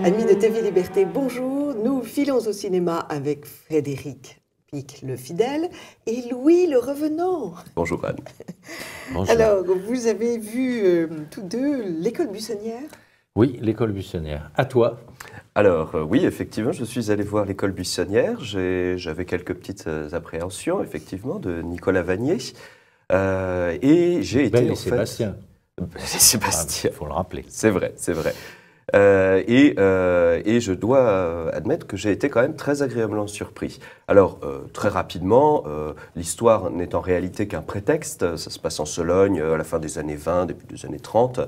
Amis de TV Liberté, bonjour. Nous filons au cinéma avec Frédéric Pic, le fidèle, et Louis, le revenant. Bonjour Anne. Bonjour. Alors, vous avez vu tous deux L'École buissonnière? Oui, L'École buissonnière. À toi. Alors oui, effectivement, je suis allé voir L'École buissonnière. J'avais quelques petites appréhensions, effectivement, de Nicolas Vanier. Et j'ai été Belle en et Sébastien. Sébastien. Il faut le rappeler. C'est vrai, c'est vrai. Et je dois admettre que j'ai été quand même très agréablement surpris. Alors, très rapidement, l'histoire n'est en réalité qu'un prétexte. Ça se passe en Sologne à la fin des années 20, début des années 30.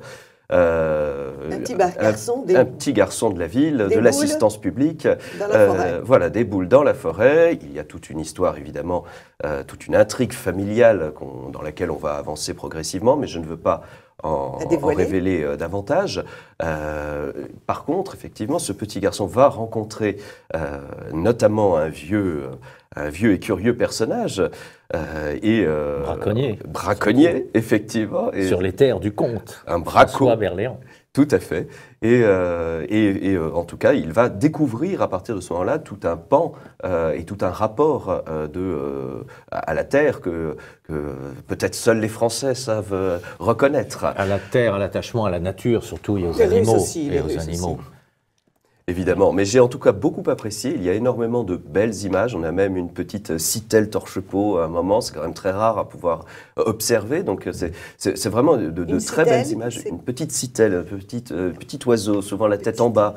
Un petit garçon de la ville, de l'assistance publique, dans la forêt. Voilà, des boules dans la forêt. Il y a toute une histoire, évidemment, toute une intrigue familiale dans laquelle on va avancer progressivement, mais je ne veux pas en révéler davantage. Par contre, effectivement, ce petit garçon va rencontrer notamment un vieux et curieux personnage. Braconnier, effectivement. Et sur les terres du comte. Un braco. François Berléand. Tout à fait. Et en tout cas, il va découvrir à partir de ce moment-là tout un pan et tout un rapport à la terre que peut-être seuls les Français savent reconnaître. À la terre, à l'attachement à la nature, surtout et aux animaux. Et aux animaux. Évidemment, mais j'ai en tout cas beaucoup apprécié. Il y a énormément de belles images. On a même une petite citelle torche-peau à un moment. C'est quand même très rare à pouvoir observer. Donc c'est vraiment de très belles images. Une petite citelle, un petit oiseo, souvent la tête en bas,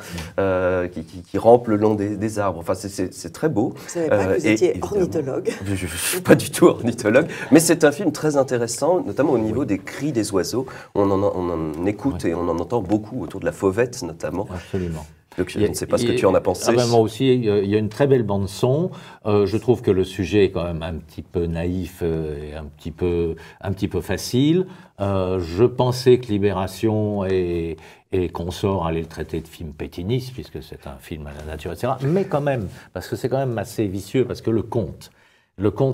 qui rampe le long des arbres. Enfin, c'est très beau. Vous savez pas que vous étiez ornithologue? Je ne suis pas du tout ornithologue, mais c'est un film très intéressant, notamment au niveau des cris des oiseaux. On en écoute et on en entend beaucoup autour de la fauvette, notamment. Absolument. Donc, je ne sais pas ce que tu en as pensé. Moi aussi, il y a une très belle bande-son. Je trouve que le sujet est quand même un petit peu naïf et un petit peu facile. Je pensais que Libération et Consort allaient le traiter de film pétiniste, puisque c'est un film à la nature, etc. Mais quand même, parce que c'est quand même assez vicieux, parce que le comte,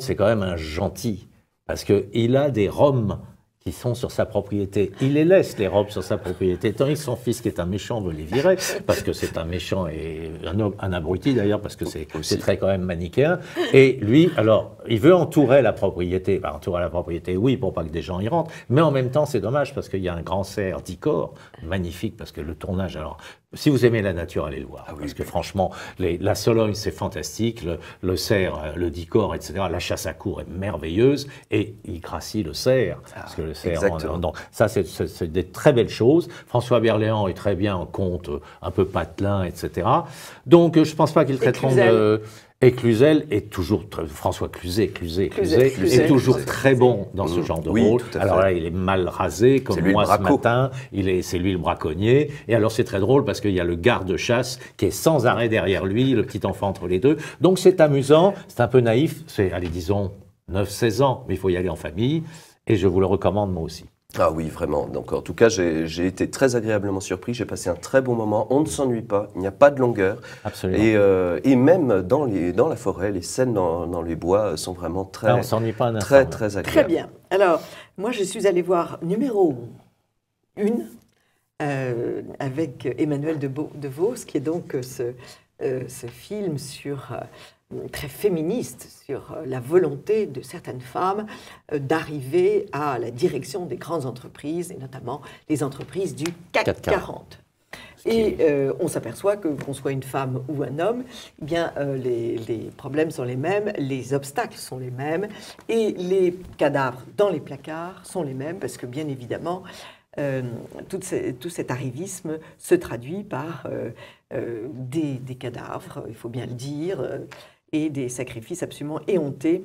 c'est quand même un gentil, parce qu'il a des roms qui sont sur sa propriété. Il les laisse, les robes, sur sa propriété. Tandis que son fils, qui est un méchant, veut les virer, parce que c'est un méchant et un abruti d'ailleurs, parce que c'est très quand même manichéen. Et lui, alors, il veut entourer la propriété. Enfin, entourer la propriété, oui, pour pas que des gens y rentrent. Mais en même temps, c'est dommage, parce qu'il y a un grand cerf d'Icor, magnifique, parce que le tournage, alors, si vous aimez la nature, allez le voir. Parce que franchement, la Sologne, c'est fantastique. Le cerf, le d'Icor, etc. La chasse à courre est merveilleuse. Et il gracie le cerf. Parce que le cerf, donc, ça, c'est des très belles choses. François Berléand est très bien en conte, un peu patelin, etc. Donc, je ne pense pas qu'ils traiteront de... Et Cluzel est toujours, François Cluzet est toujours très bon dans ce genre de rôle. Alors là, il est mal rasé, comme moi ce matin. C'est lui le braconnier. Et alors, c'est très drôle parce qu'il y a le garde-chasse qui est sans arrêt derrière lui, le petit enfant entre les deux. Donc, c'est amusant, c'est un peu naïf. C'est, allez, disons, 9-16 ans, mais il faut y aller en famille. Et je vous le recommande, moi aussi. Ah oui, vraiment. Donc, en tout cas, j'ai été très agréablement surpris. J'ai passé un très bon moment. On ne s'ennuie pas. Il n'y a pas de longueur. Absolument. Et même dans la forêt, les scènes dans les bois sont vraiment très, on s'ennuie pas un instant, très agréables. Très bien. Alors, moi, je suis allée voir numéro 1 avec Emmanuel de Vos, qui est donc ce film très féministe sur la volonté de certaines femmes d'arriver à la direction des grandes entreprises, et notamment les entreprises du CAC 40. Et on s'aperçoit que qu'on soit une femme ou un homme, eh bien, les problèmes sont les mêmes, les obstacles sont les mêmes, et les cadavres dans les placards sont les mêmes, parce que bien évidemment, tout cet arrivisme se traduit par des cadavres, il faut bien le dire, et des sacrifices absolument éhontés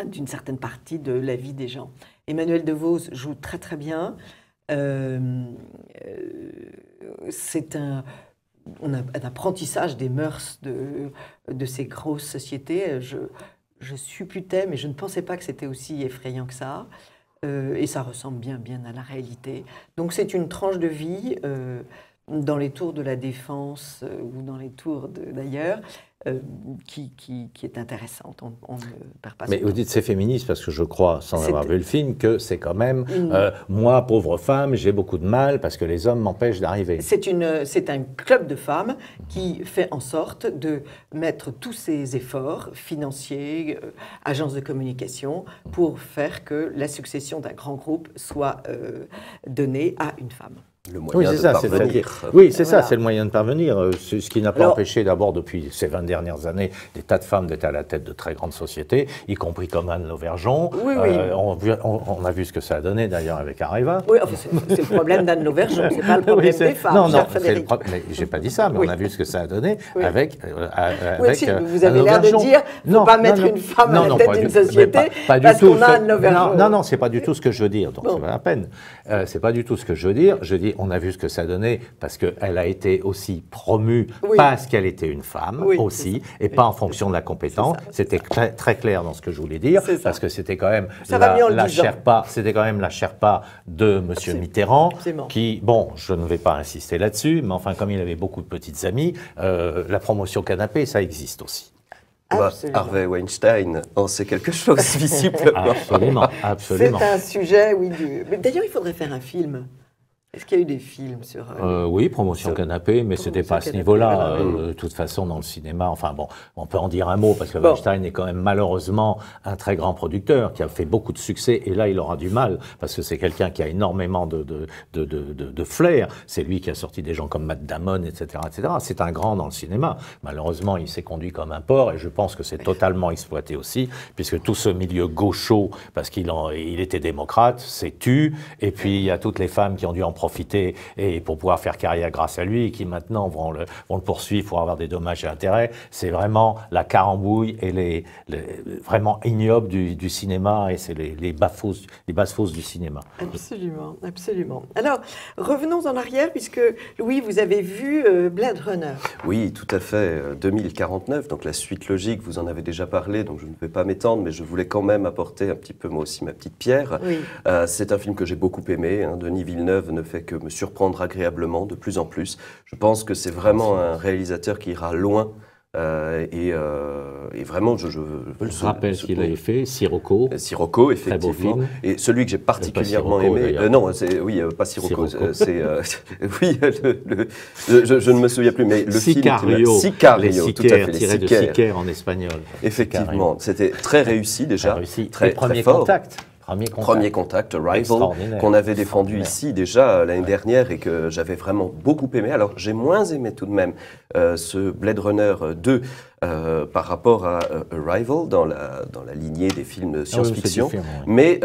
d'une certaine partie de la vie des gens. Emmanuel de Vos joue très très bien. C'est un apprentissage des mœurs de ces grosses sociétés. Je supputais, mais je ne pensais pas que c'était aussi effrayant que ça. Et ça ressemble bien à la réalité. Donc c'est une tranche de vie dans les tours de la Défense ou dans les tours d'ailleurs. qui est intéressante. On ne perd pas son Mais vous temps. dites c'est féministe parce que je crois, sans C'est- avoir vu le film, que c'est quand même moi, pauvre femme, j'ai beaucoup de mal parce que les hommes m'empêchent d'arriver. C'est un club de femmes qui fait en sorte de mettre tous ses efforts financiers, agences de communication, pour faire que la succession d'un grand groupe soit donnée à une femme. Le Oui, moyen c'est de ça, parvenir. oui, c'est Voilà. ça, c'est le moyen de parvenir. Ce qui n'a pas Alors- empêché d'abord, depuis ces 20 dernières années, des tas de femmes d'être à la tête de très grandes sociétés, y compris comme Anne Lauvergeon. Oui, oui. On a vu ce que ça a donné d'ailleurs avec Areva. Oui, enfin, c'est le problème d'Anne Lauvergeon, c'est pas le problème Oui, des femmes, non, non, cher c'est le Frédéric. mais j'ai pas dit ça, mais Oui. on a vu ce que ça a donné Oui. avec. Oui, si, vous avez Anne l'air de Lauvergeon. dire qu'il ne faut pas mettre une femme à la tête pas d'une du- mais société pas du parce tout. qu'on a Anne Lauvergeon. Non, non, c'est pas du tout ce que je veux dire, donc Bon. c'est pas la peine. C'est pas du tout ce que je veux dire. Je dis, on a vu ce que ça a donné parce qu'elle a été aussi promue Oui. parce qu'elle était une femme Oui, aussi, c'est et pas en fonction de la compétence. C'est ça. C'était très, très clair dans ce que je voulais dire, C'est ça. parce que c'était quand même Ça va mieux en le la disant. Sherpa, c'était quand même la Sherpa de M. Mitterrand, Absolument. qui, bon, je ne vais pas insister là-dessus, mais enfin, comme il avait beaucoup de petites amies, la promotion canapé, ça existe aussi. Bah, Absolument. Harvey Weinstein en sait quelque chose, visiblement. Absolument, absolument. C'est un sujet, oui. Mais d'ailleurs, il faudrait faire un film. Est-ce qu'il y a eu des films sur... Oui, promotion canapé, mais c'était pas à ce canapé, niveau-là. voilà. De toute façon, dans le cinéma, enfin bon, on peut en dire un mot, parce que Bon. Weinstein est quand même malheureusement un très grand producteur, qui a fait beaucoup de succès, et là, il aura du mal, parce que c'est quelqu'un qui a énormément de flair. C'est lui qui a sorti des gens comme Matt Damon, etc., etc. C'est un grand dans le cinéma. Malheureusement, il s'est conduit comme un porc, et je pense que c'est totalement exploité aussi, puisque tout ce milieu gaucho, parce il était démocrate, s'est tu, et puis il y a toutes les femmes qui ont dû en profiter et pour pouvoir faire carrière grâce à lui, et qui maintenant vont le poursuivre pour avoir des dommages et intérêts. C'est vraiment la carambouille et vraiment ignoble du cinéma, et c'est les basses-fosses du cinéma. Absolument, absolument. Alors, revenons en arrière, puisque, Louis, vous avez vu Blade Runner. Oui, tout à fait. 2049, donc la suite logique, vous en avez déjà parlé, donc je ne vais pas m'étendre, mais je voulais quand même apporter un petit peu, moi aussi, ma petite pierre. Oui. C'est un film que j'ai beaucoup aimé. Denis Villeneuve ne fait que me surprendre agréablement de plus en plus. Je pense que c'est vraiment un réalisateur qui ira loin. Et vraiment, je veux Je rappelle ce qu'il avait fait, Sirocco. Sirocco, Très beau effectivement. film. Et celui que j'ai particulièrement Sirocco, aimé. d'ailleurs. Non, oui, pas Sirocco. Sirocco. C'est oui, je ne me souviens plus, mais le Sicario, film. Sicario, les tout à fait, les tiré de Sicaires. Sicaire en espagnol. Effectivement, c'était très réussi déjà, Réussi. très, Et premier très fort. contact. Premier contact, Arrival, Extraordinaire. qu'on avait défendu Extraordinaire. ici déjà l'année dernière et que j'avais vraiment beaucoup aimé. Alors j'ai moins aimé tout de même ce Blade Runner 2 par rapport à Arrival dans la lignée des films de science-fiction. c'est différent, oui. Mais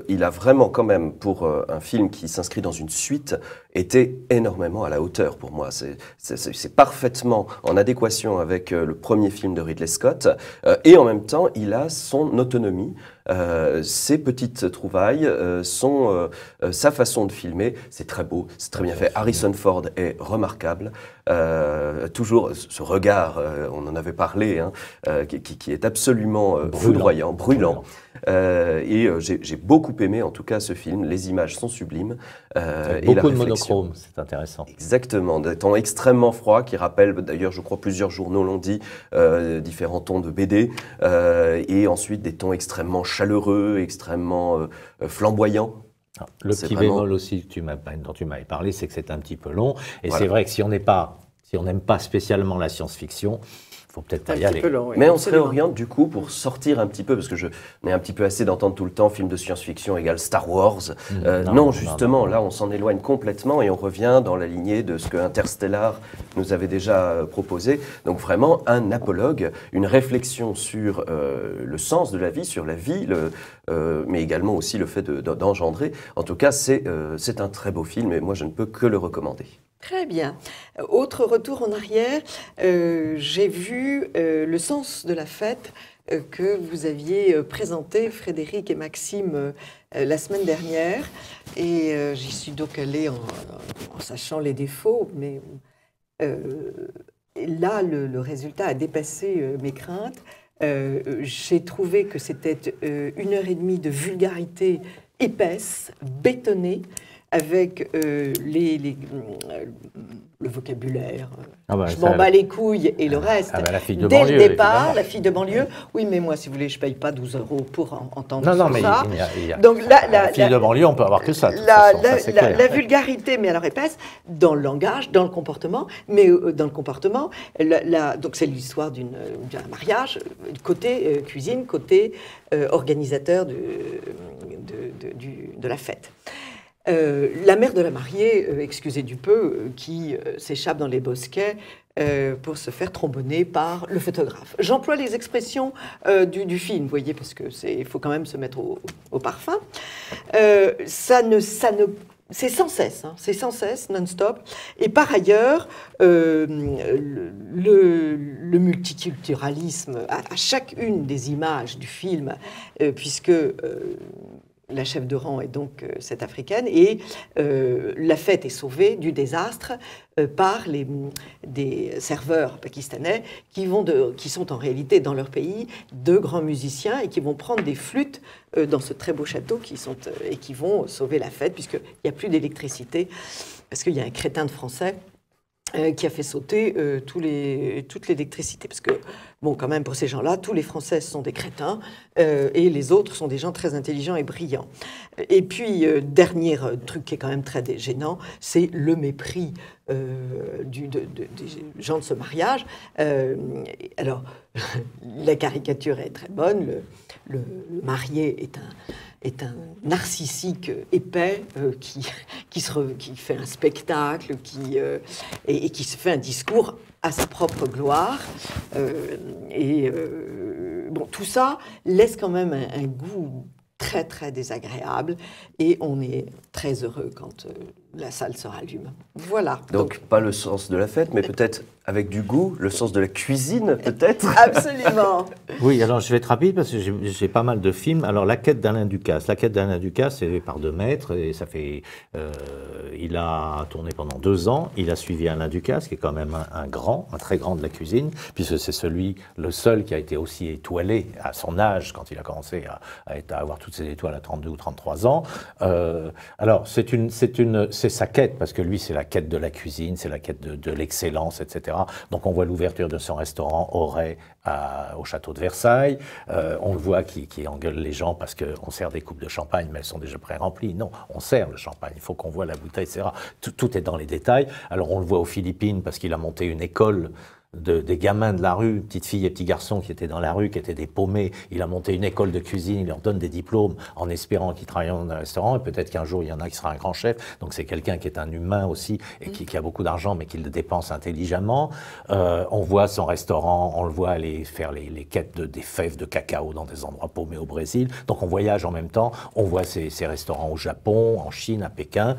il a vraiment quand même, pour un film qui s'inscrit dans une suite, été énormément à la hauteur pour moi. C'est parfaitement en adéquation avec le premier film de Ridley Scott et en même temps il a son autonomie. Ses petites trouvailles, sa façon de filmer, c'est très beau, c'est très bien fait. Harrison Ford est remarquable. Toujours ce regard, on en avait parlé, hein, qui est absolument foudroyant, brûlant. Et j'ai beaucoup aimé en tout cas ce film. Les images sont sublimes. Et la Beaucoup de réflexion. monochrome, c'est intéressant. Exactement, des temps extrêmement froids qui rappellent, d'ailleurs je crois plusieurs journaux l'ont dit, différents tons de BD, et ensuite des tons extrêmement chaleureux, extrêmement flamboyants. Le C'est petit vraiment- bémol aussi dont tu m'avais parlé, c'est que c'est un petit peu long. Et Voilà. c'est vrai que si on n'aime pas spécialement la science-fiction, il faut peut-être pas y aller. long, oui, Mais on se absolument. réoriente du coup pour sortir un petit peu, parce que je n'ai un petit peu assez d'entendre tout le temps film de science-fiction égale Star Wars. Non, justement, là on s'en éloigne complètement et on revient dans la lignée de ce que Interstellar nous avait déjà proposé. Donc vraiment un apologue, une réflexion sur le sens de la vie, sur la vie, mais également aussi le fait d'engendrer. En tout cas, c'est un très beau film et moi je ne peux que le recommander. Très bien. Autre retour en arrière, j'ai vu Le sens de la fête que vous aviez présenté, Frédéric et Maxime, la semaine dernière. Et j'y suis donc allée en sachant les défauts, mais là, le résultat a dépassé mes craintes. J'ai trouvé que c'était 1h30 de vulgarité épaisse, bétonnée, avec le vocabulaire. Je m'en ça, bats les couilles et le reste. la fille de Dès banlieue, le départ, évidemment. la fille de banlieue. Oui, mais moi, si vous voulez, je ne paye pas 12 € pour entendre Non, mais ça. il y a Donc, la fille de banlieue, on peut avoir que ça. De toute façon, ça, c'est clair. la vulgarité, mais alors épaisse, dans le langage, dans le comportement, mais dans le comportement, donc c'est l'histoire d'un mariage, côté cuisine, côté organisateur de la fête. La mère de la mariée, excusez du peu, qui s'échappe dans les bosquets pour se faire trombonner par le photographe. J'emploie les expressions du film, vous voyez, parce que faut quand même se mettre au parfum. C'est sans cesse, hein, c'est sans cesse, non-stop. Et par ailleurs, le multiculturalisme à chacune des images du film, puisque la chef de rang est donc cette africaine, et la fête est sauvée du désastre par des serveurs pakistanais qui sont en réalité dans leur pays de grands musiciens et qui vont prendre des flûtes dans ce très beau château et qui vont sauver la fête puisqu'il n'y a plus d'électricité, parce qu'il y a un crétin de Français qui a fait sauter toute l'électricité. Parce que, bon, quand même, pour ces gens-là, tous les Français sont des crétins et les autres sont des gens très intelligents et brillants. Et puis, dernier truc qui est quand même très gênant, c'est le mépris des gens de ce mariage. Alors, la caricature est très bonne. Le marié est un narcissique épais qui fait un spectacle et qui se fait un discours à sa propre gloire. Bon, tout ça laisse quand même un goût très, très désagréable et on est très heureux quand la salle se rallume. Voilà. Donc, pas le sens de la fête, mais peut-être avec du goût, le sens de la cuisine, peut-être. Absolument. Oui, alors je vais être rapide parce que j'ai pas mal de films. Alors, La quête d'Alain Ducasse. La quête d'Alain Ducasse, c'est par deux maîtres et ça fait... il a tourné pendant 2 ans. Il a suivi Alain Ducasse, qui est quand même un très grand de la cuisine, puisque c'est le seul qui a été aussi étoilé à son âge, quand il a commencé à avoir toutes ses étoiles à 32 ou 33 ans. Alors, c'est sa quête, parce que lui, c'est la quête de la cuisine, c'est la quête de l'excellence, etc. Donc, on voit l'ouverture de son restaurant Auray au château de Versailles. On le voit qui engueule les gens parce qu'on sert des coupes de champagne, mais elles sont déjà pré-remplies. Non, on sert le champagne, il faut qu'on voit la bouteille, etc. Tout est dans les détails. Alors, on le voit aux Philippines parce qu'il a monté une école des gamins de la rue, petites filles et petits garçons qui étaient dans la rue, qui étaient des paumés. Il a monté une école de cuisine, il leur donne des diplômes en espérant qu'ils travaillent dans un restaurant et peut-être qu'un jour il y en a qui sera un grand chef. Donc c'est quelqu'un qui est un humain aussi et qui a beaucoup d'argent mais qui le dépense intelligemment. On voit son restaurant, on le voit aller faire les quêtes des fèves de cacao dans des endroits paumés au Brésil. Donc on voyage en même temps, on voit ces restaurants au Japon, en Chine, à Pékin.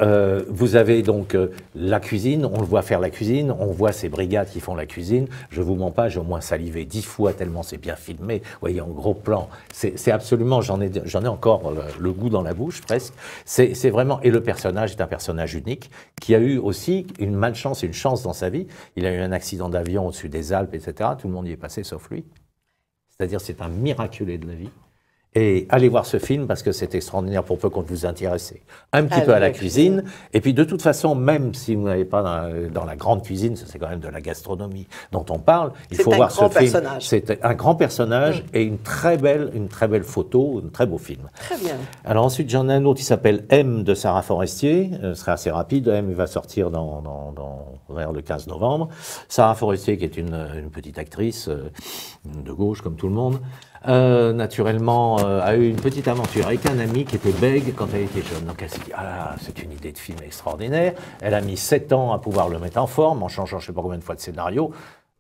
Vous avez donc la cuisine, on le voit faire la cuisine, on voit ces brigades qui font la cuisine. Je vous mens pas, j'ai au moins salivé 10 fois tellement c'est bien filmé. Vous voyez, en gros plan, c'est absolument, j'en ai encore le goût dans la bouche presque. C'est vraiment, et le personnage est un personnage unique qui a eu aussi une malchance, une chance dans sa vie. Il a eu un accident d'avion au-dessus des Alpes, etc. Tout le monde y est passé sauf lui. C'est-à-dire, c'est un miraculé de la vie. Et allez voir ce film parce que c'est extraordinaire pour peu qu'on vous intéresse un petit peu à la cuisine. Et puis de toute façon, même si vous n'avez pas dans la grande cuisine, c'est quand même de la gastronomie dont on parle, il faut voir ce film. C'est un grand personnage et une très belle photo, un très beau film. Très bien. Alors ensuite, j'en ai un autre qui s'appelle M de Sarah Forestier. Ce sera assez rapide. M va sortir vers le 15 novembre. Sarah Forestier, qui est une petite actrice de gauche comme tout le monde, naturellement a eu une petite aventure avec un ami qui était bègue quand elle était jeune. Donc elle s'est dit, ah, c'est une idée de film extraordinaire. Elle a mis 7 ans à pouvoir le mettre en forme en changeant je ne sais pas combien de fois de scénario.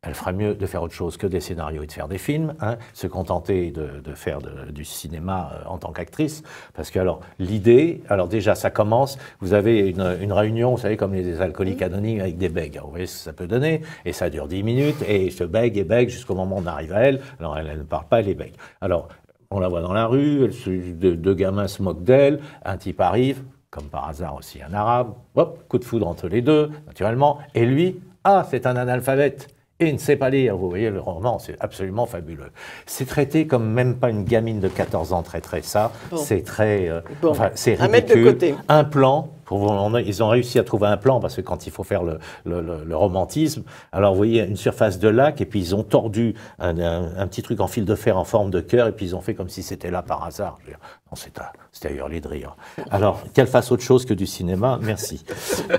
Elle fera mieux de faire autre chose que des scénarios et de faire des films, hein, se contenter de faire du cinéma en tant qu'actrice. Parce que alors l'idée, alors déjà ça commence, vous avez une réunion, vous savez, comme les alcooliques anonymes avec des bègues. Vous voyez ce que ça peut donner, et ça dure 10 minutes, et ce bègue et bègue jusqu'au moment où on arrive à elle. Alors elle ne parle pas, elle est bègue. Alors on la voit dans la rue, deux gamins se moquent d'elle, un type arrive, comme par hasard aussi un arabe, hop, coup de foudre entre les deux, naturellement, et lui, ah, c'est un analphabète. et il ne sait pas lire. Vous voyez, le roman, c'est absolument fabuleux. C'est traité comme même pas une gamine de 14 ans traiterait ça. Bon. C'est très... enfin, c'est ridicule. À mettre de côté. Un plan... Ils ont réussi à trouver un plan, parce que quand il faut faire le romantisme, alors vous voyez une surface de lac, et puis ils ont tordu un petit truc en fil de fer en forme de cœur, et puis ils ont fait comme si c'était là par hasard. Non, c'était à hurler de rire. Alors, qu'elle fasse autre chose que du cinéma, merci.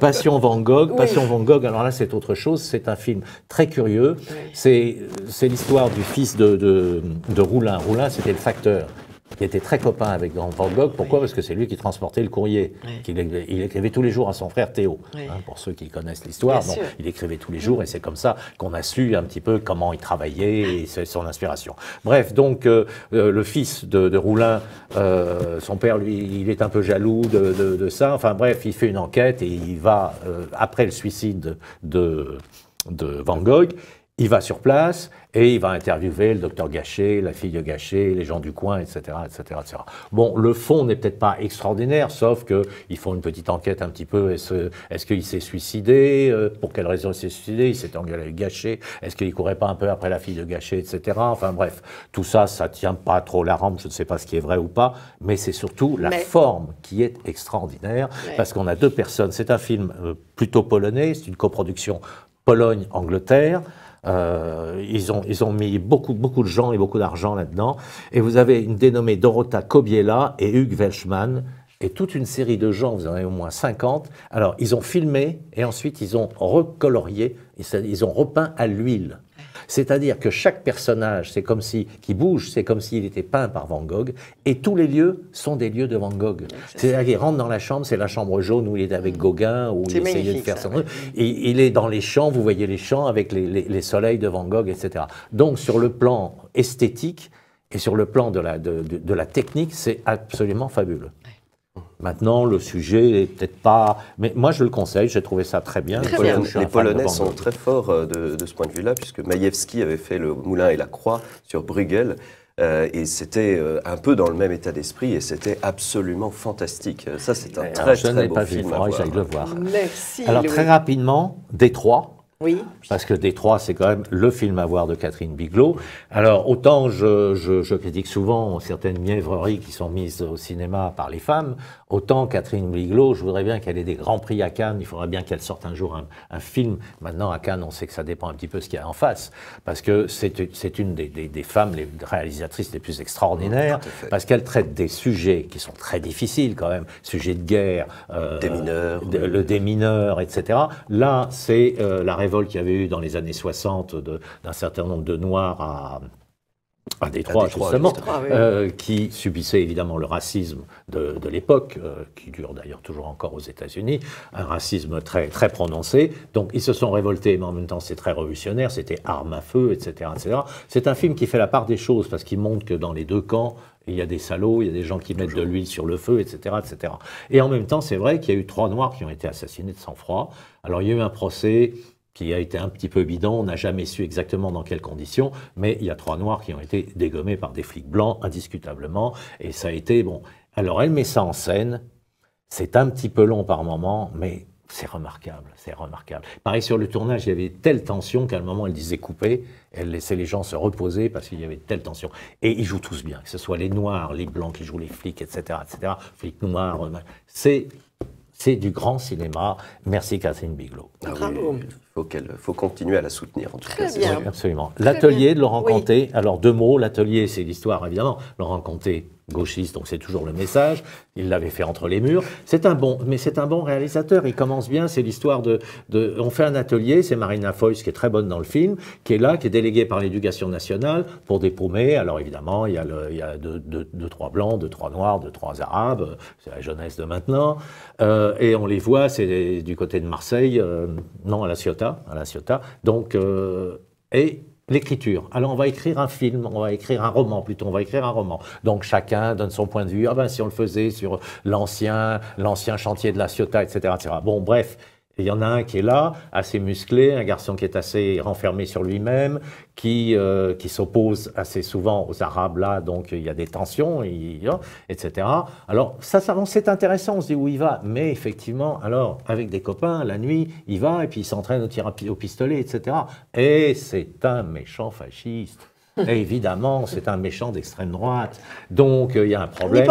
Passion Van Gogh, oui. Passion Van Gogh, alors là c'est autre chose, c'est un film très curieux, oui. C'est l'histoire du fils de Roulin. Roulin, c'était le facteur, qui était très copain avec Van Gogh. Pourquoi? Oui. Parce que c'est lui qui transportait le courrier. Oui. Il écrivait tous les jours à son frère Théo. Oui. Pour ceux qui connaissent l'histoire, il écrivait tous les jours, et c'est comme ça qu'on a su un petit peu comment il travaillait et son inspiration. Bref, donc le fils de Roulin, son père, lui, il est un peu jaloux de ça. Enfin bref, il fait une enquête et il va, après le suicide de Van Gogh, il va sur place et il va interviewer le docteur Gachet, la fille de Gachet, les gens du coin, etc., etc., etc. Bon, le fond n'est peut-être pas extraordinaire, sauf qu'ils font une petite enquête un petit peu. Est-ce qu'il s'est suicidé? Pour quelle raison il s'est suicidé? Il s'est engueulé avec Gachet. Est-ce qu'il courait pas un peu après la fille de Gachet, etc. Enfin bref, tout ça, ça tient pas trop la rampe. Je ne sais pas ce qui est vrai ou pas, mais c'est surtout la forme qui est extraordinaire, parce qu'on a deux personnes. C'est un film plutôt polonais, c'est une coproduction Pologne-Angleterre. Ils ont mis beaucoup de gens et beaucoup d'argent là-dedans. Et vous avez une dénommée Dorota Kobiela et Hugues Welchman et toute une série de gens, vous en avez au moins 50. Alors, ils ont filmé et ensuite ils ont recolorié, ils ont repeint à l'huile. C'est-à-dire que chaque personnage, c'est comme si, qui bouge, c'est comme s'il était peint par Van Gogh, et tous les lieux sont des lieux de Van Gogh. C'est-à-dire qu'il rentre dans la chambre, c'est la chambre jaune où il est avec Gauguin, où il essayait de faire son truc. Et il est dans les champs, vous voyez les champs avec les soleils de Van Gogh, etc. Donc sur le plan esthétique et sur le plan de la technique, c'est absolument fabuleux. Maintenant, le sujet est peut-être pas... Mais moi, je le conseille, j'ai trouvé ça très bien. Les Polonais sont très forts de ce point de vue-là, puisque Majewski avait fait Le Moulin et la Croix sur Bruegel, et c'était un peu dans le même état d'esprit, et c'était absolument fantastique. Ça, c'est un très beau film à voir. J'aille le voir. Merci. Alors, très rapidement, Détroit. Oui. Parce que Détroit, c'est quand même le film à voir de Catherine Bigelow. Alors, autant je critique souvent certaines mièvreries qui sont mises au cinéma par les femmes, autant Catherine Bigelow, je voudrais bien qu'elle ait des grands prix à Cannes, il faudrait bien qu'elle sorte un jour un film. Maintenant, à Cannes, on sait que ça dépend un petit peu de ce qu'il y a en face, parce que c'est une des femmes, les réalisatrices les plus extraordinaires, parce qu'elle traite des sujets qui sont très difficiles quand même, sujets de guerre, le démineur, etc. Là, c'est la révolte qu'il y avait eu dans les années 60 d'un certain nombre de Noirs à Détroit, justement, qui subissaient évidemment le racisme de l'époque, qui dure d'ailleurs toujours encore aux États-Unis, un racisme très prononcé. Donc ils se sont révoltés, mais en même temps c'est très révolutionnaire, c'était armes à feu, etc., etc. C'est un film qui fait la part des choses, parce qu'il montre que dans les deux camps, il y a des salauds, il y a des gens qui mettent de l'huile sur le feu, etc., etc. Et en même temps, c'est vrai qu'il y a eu 3 Noirs qui ont été assassinés de sang-froid. Alors il y a eu un procès qui a été un petit peu bidon, on n'a jamais su exactement dans quelles conditions, mais il y a 3 Noirs qui ont été dégommés par des flics blancs, indiscutablement, et ça a été, bon... Alors elle met ça en scène, c'est un petit peu long par moment, mais c'est remarquable, c'est remarquable. Pareil, sur le tournage, il y avait telle tension qu'à un moment, elle disait couper, elle laissait les gens se reposer parce qu'il y avait telle tension. Et ils jouent tous bien, que ce soit les Noirs, les Blancs qui jouent les flics, etc., etc., flics noirs, c'est du grand cinéma. Merci Catherine Bigelow. Bravo. Il faut continuer à la soutenir, en tout cas. Bien. Oui, absolument. L'atelier de Laurent Conté, alors 2 mots, l'atelier c'est l'histoire évidemment, Laurent Conté, gauchiste, donc c'est toujours le message, il l'avait fait Entre les murs, c'est un bon réalisateur, il commence bien, c'est l'histoire on fait un atelier, c'est Marina Foïs qui est très bonne dans le film, qui est là, qui est déléguée par l'éducation nationale pour des paumés, alors évidemment il y a 2-3 blancs, 2-3 noirs, 2-3 arabes, c'est la jeunesse de maintenant, et on les voit, c'est du côté de Marseille, non à La Ciotat, donc, et l'écriture. Alors on va écrire un film, on va écrire un roman plutôt, on va écrire un roman. Donc chacun donne son point de vue, ah ben si on le faisait sur l'ancien chantier de La Ciotat, etc., etc. Bon bref, Et il y en a un qui est là, assez musclé, un garçon qui est assez renfermé sur lui-même, qui s'oppose assez souvent aux Arabes là, donc il y a des tensions, etc. Alors ça c'est intéressant, on se dit où il va, mais effectivement, alors avec des copains, la nuit, il va et puis il s'entraîne au tir au pistolet, etc. Et c'est un méchant fasciste. Et évidemment, c'est un méchant d'extrême droite. Donc, il y a un problème.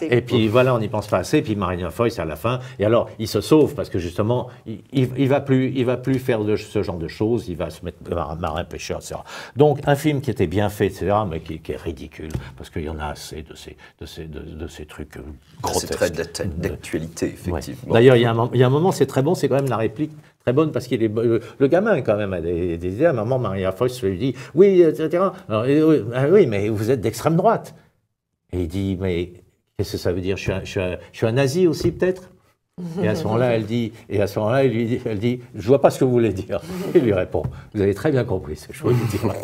Et puis voilà, on n'y pense pas assez. Et puis Marina Foïs à la fin. Et alors, il se sauve parce que justement, il va plus faire ce genre de choses. Il va se mettre marin pêcheur, etc. Donc, un film qui était bien fait, etc., mais qui est ridicule parce qu'il y en a assez de ces trucs grotesques. C'est très d'actualité, effectivement. Ouais. D'ailleurs, il y a un moment, c'est très bon, c'est quand même la réplique. Très bonne parce qu'il est le gamin quand même a des idées. À un moment, Maria Foïs lui dit oui, etc. Alors, oui, mais vous êtes d'extrême droite. Et il dit mais qu'est-ce que ça veut dire? Je suis un nazi aussi peut-être. Et à ce moment-là, elle dit je vois pas ce que vous voulez dire. Il lui répond vous avez très bien compris ce que je voulais dire.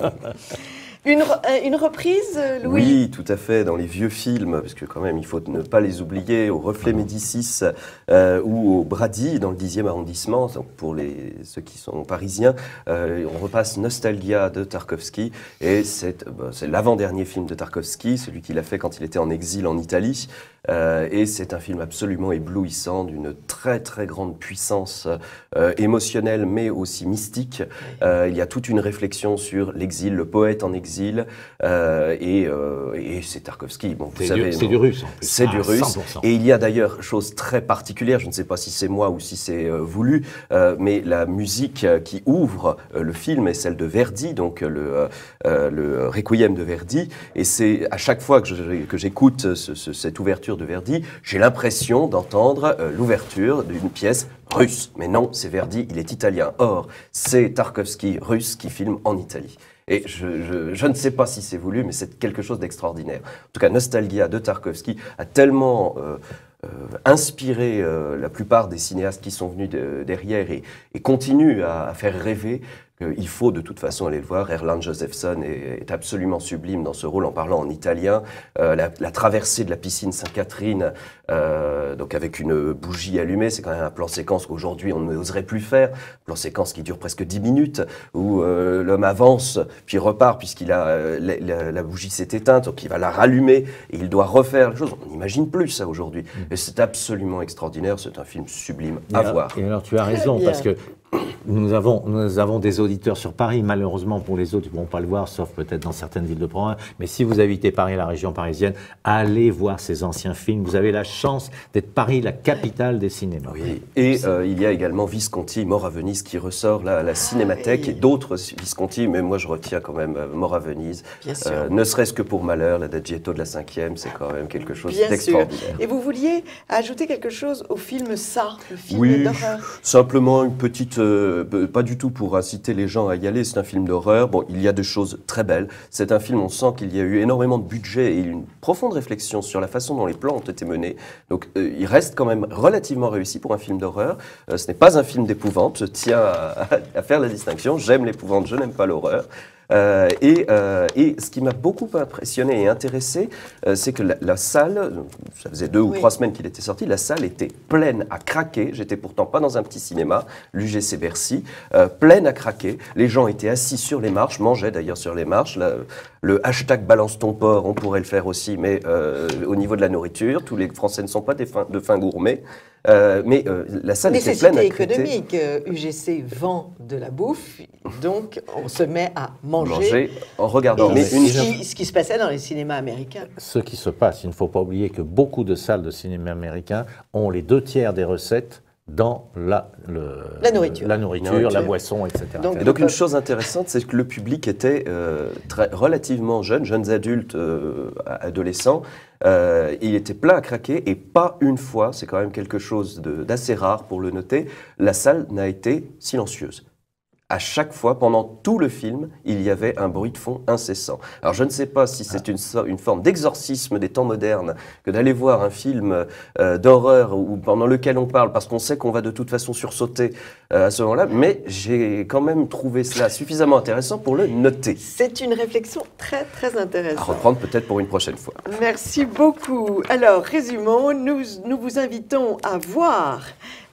Une reprise, Louis? Oui, tout à fait, dans les vieux films, parce que quand même, il faut ne pas les oublier, au Reflet Médicis ou au Brady, dans le 10e arrondissement, donc pour ceux qui sont parisiens, on repasse Nostalgia de Tarkovsky, et c'est l'avant-dernier film de Tarkovsky, celui qu'il a fait quand il était en exil en Italie, et c'est un film absolument éblouissant, d'une très très grande puissance émotionnelle, mais aussi mystique. Il y a toute une réflexion sur l'exil, le poète en exil, et c'est Tarkovsky. Bon, c'est du russe en plus. C'est du russe. 100%. Et il y a d'ailleurs chose très particulière, je ne sais pas si c'est moi ou si c'est voulu, mais la musique qui ouvre le film est celle de Verdi, donc le Requiem de Verdi. Et c'est à chaque fois que j'écoute cette ouverture de Verdi, j'ai l'impression d'entendre l'ouverture d'une pièce russe. Mais non, c'est Verdi, il est italien. Or, c'est Tarkovsky russe qui filme en Italie. Et je ne sais pas si c'est voulu, mais c'est quelque chose d'extraordinaire. En tout cas, Nostalgia de Tarkovsky a tellement inspiré la plupart des cinéastes qui sont venus derrière et continuent à faire rêver. Il faut de toute façon aller le voir. Erland Josephson est absolument sublime dans ce rôle en parlant en italien. La traversée de la piscine Sainte-Catherine, donc avec une bougie allumée, c'est quand même un plan séquence qu'aujourd'hui on n'oserait plus faire. Plan séquence qui dure presque 10 minutes, où l'homme avance puis repart puisqu'il a la bougie s'est éteinte, donc il va la rallumer et il doit refaire les choses. On n'imagine plus ça aujourd'hui. Et c'est absolument extraordinaire. C'est un film sublime à voir. Et alors tu as raison parce que nous avons des auditeurs sur Paris. Malheureusement, pour les autres, ils ne vont pas le voir, sauf peut-être dans certaines villes de province. Mais si vous habitez Paris, la région parisienne, allez voir ces anciens films. Vous avez la chance d'être Paris, la capitale des cinémas. Oui. Et il y a également Visconti, Mort à Venise, qui ressort là, à la Cinémathèque, et d'autres Visconti, mais moi je retiens quand même Mort à Venise. Ne serait-ce que pour Malheur, l'Adagietto de la 5e, c'est quand même quelque chose d'extraordinaire. Et vous vouliez ajouter quelque chose au film Ça, le film d'horreur? Simplement une petite... pas du tout pour inciter les gens à y aller, c'est un film d'horreur. Bon, il y a des choses très belles. C'est un film, on sent qu'il y a eu énormément de budget et une profonde réflexion sur la façon dont les plans ont été menés. Donc, il reste quand même relativement réussi pour un film d'horreur. Ce n'est pas un film d'épouvante, je tiens à faire la distinction. J'aime l'épouvante, je n'aime pas l'horreur. Et ce qui m'a beaucoup impressionné et intéressé, c'est que la salle, ça faisait 2 ou 3 semaines qu'il était sorti, la salle était pleine à craquer. J'étais pourtant pas dans un petit cinéma, l'UGC Bercy, pleine à craquer. Les gens étaient assis sur les marches, mangeaient d'ailleurs sur les marches. Le hashtag balance ton porc, on pourrait le faire aussi, mais au niveau de la nourriture, tous les Français ne sont pas de fins gourmets. Mais la salle était pleine à craquer. Nécessité économique, UGC vend de la bouffe, donc on se met à manger en regardant. Ce qui se passait dans les cinémas américains. Ce qui se passe, il ne faut pas oublier que beaucoup de salles de cinéma américains ont les 2/3 des recettes dans la nourriture, la boisson, etc. Donc une chose intéressante, c'est que le public était relativement jeune, jeunes adultes, adolescents. Il était plein à craquer et pas une fois, c'est quand même quelque chose d'assez rare pour le noter, la salle n'a été silencieuse. À chaque fois, pendant tout le film, il y avait un bruit de fond incessant. Alors je ne sais pas si c'est une forme d'exorcisme des temps modernes que d'aller voir un film d'horreur pendant lequel on parle, parce qu'on sait qu'on va de toute façon sursauter à ce moment-là, mais j'ai quand même trouvé cela suffisamment intéressant pour le noter. C'est une réflexion très très intéressante. À reprendre peut-être pour une prochaine fois. Merci beaucoup. Alors, résumons, nous vous invitons à voir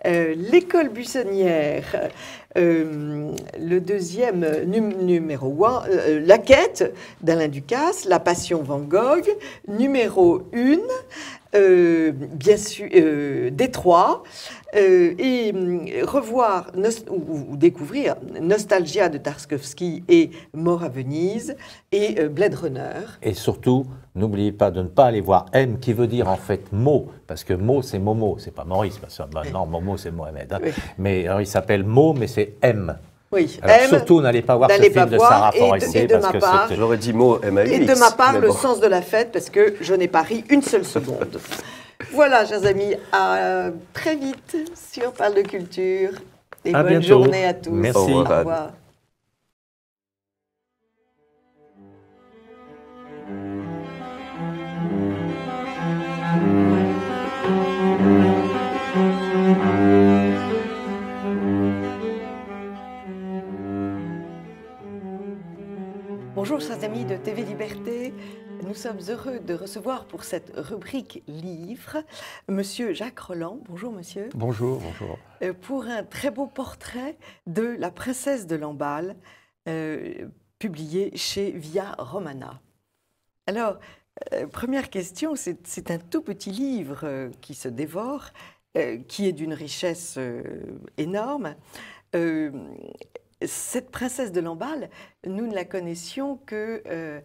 L'école buissonnière, le deuxième numéro 1, La quête d'Alain Ducasse, La passion Van Gogh, numéro 1, bien sûr, Détroit, et revoir ou découvrir Nostalgia de Tarkovsky et Mort à Venise et Blade Runner. Et surtout, n'oubliez pas de ne pas aller voir M, qui veut dire en fait Mo, parce que Mo c'est Momo, c'est pas Maurice, parce que maintenant Momo c'est Mohamed. Hein. Oui. Mais alors, il s'appelle Mo, mais c'est M. Oui, alors, surtout, n'allez pas voir ce film de Sarah Forestier, parce que c'est... J'aurais dit Mo, M-A-U-X. Et de ma part, le sens de la fête, parce que je n'ai pas ri une seule seconde. Voilà, chers amis, à très vite sur Parle de Culture. Et bonne journée à tous. Merci. Au revoir. Au revoir. Bonjour chers amis de TV Liberté, nous sommes heureux de recevoir pour cette rubrique livre Monsieur Jacques Rolland. Bonjour monsieur. Bonjour, bonjour. Pour un très beau portrait de la princesse de Lamballe, publié chez Via Romana. Alors, première question, c'est un tout petit livre qui se dévore, qui est d'une richesse énorme. Cette princesse de Lamballe, nous ne la connaissions que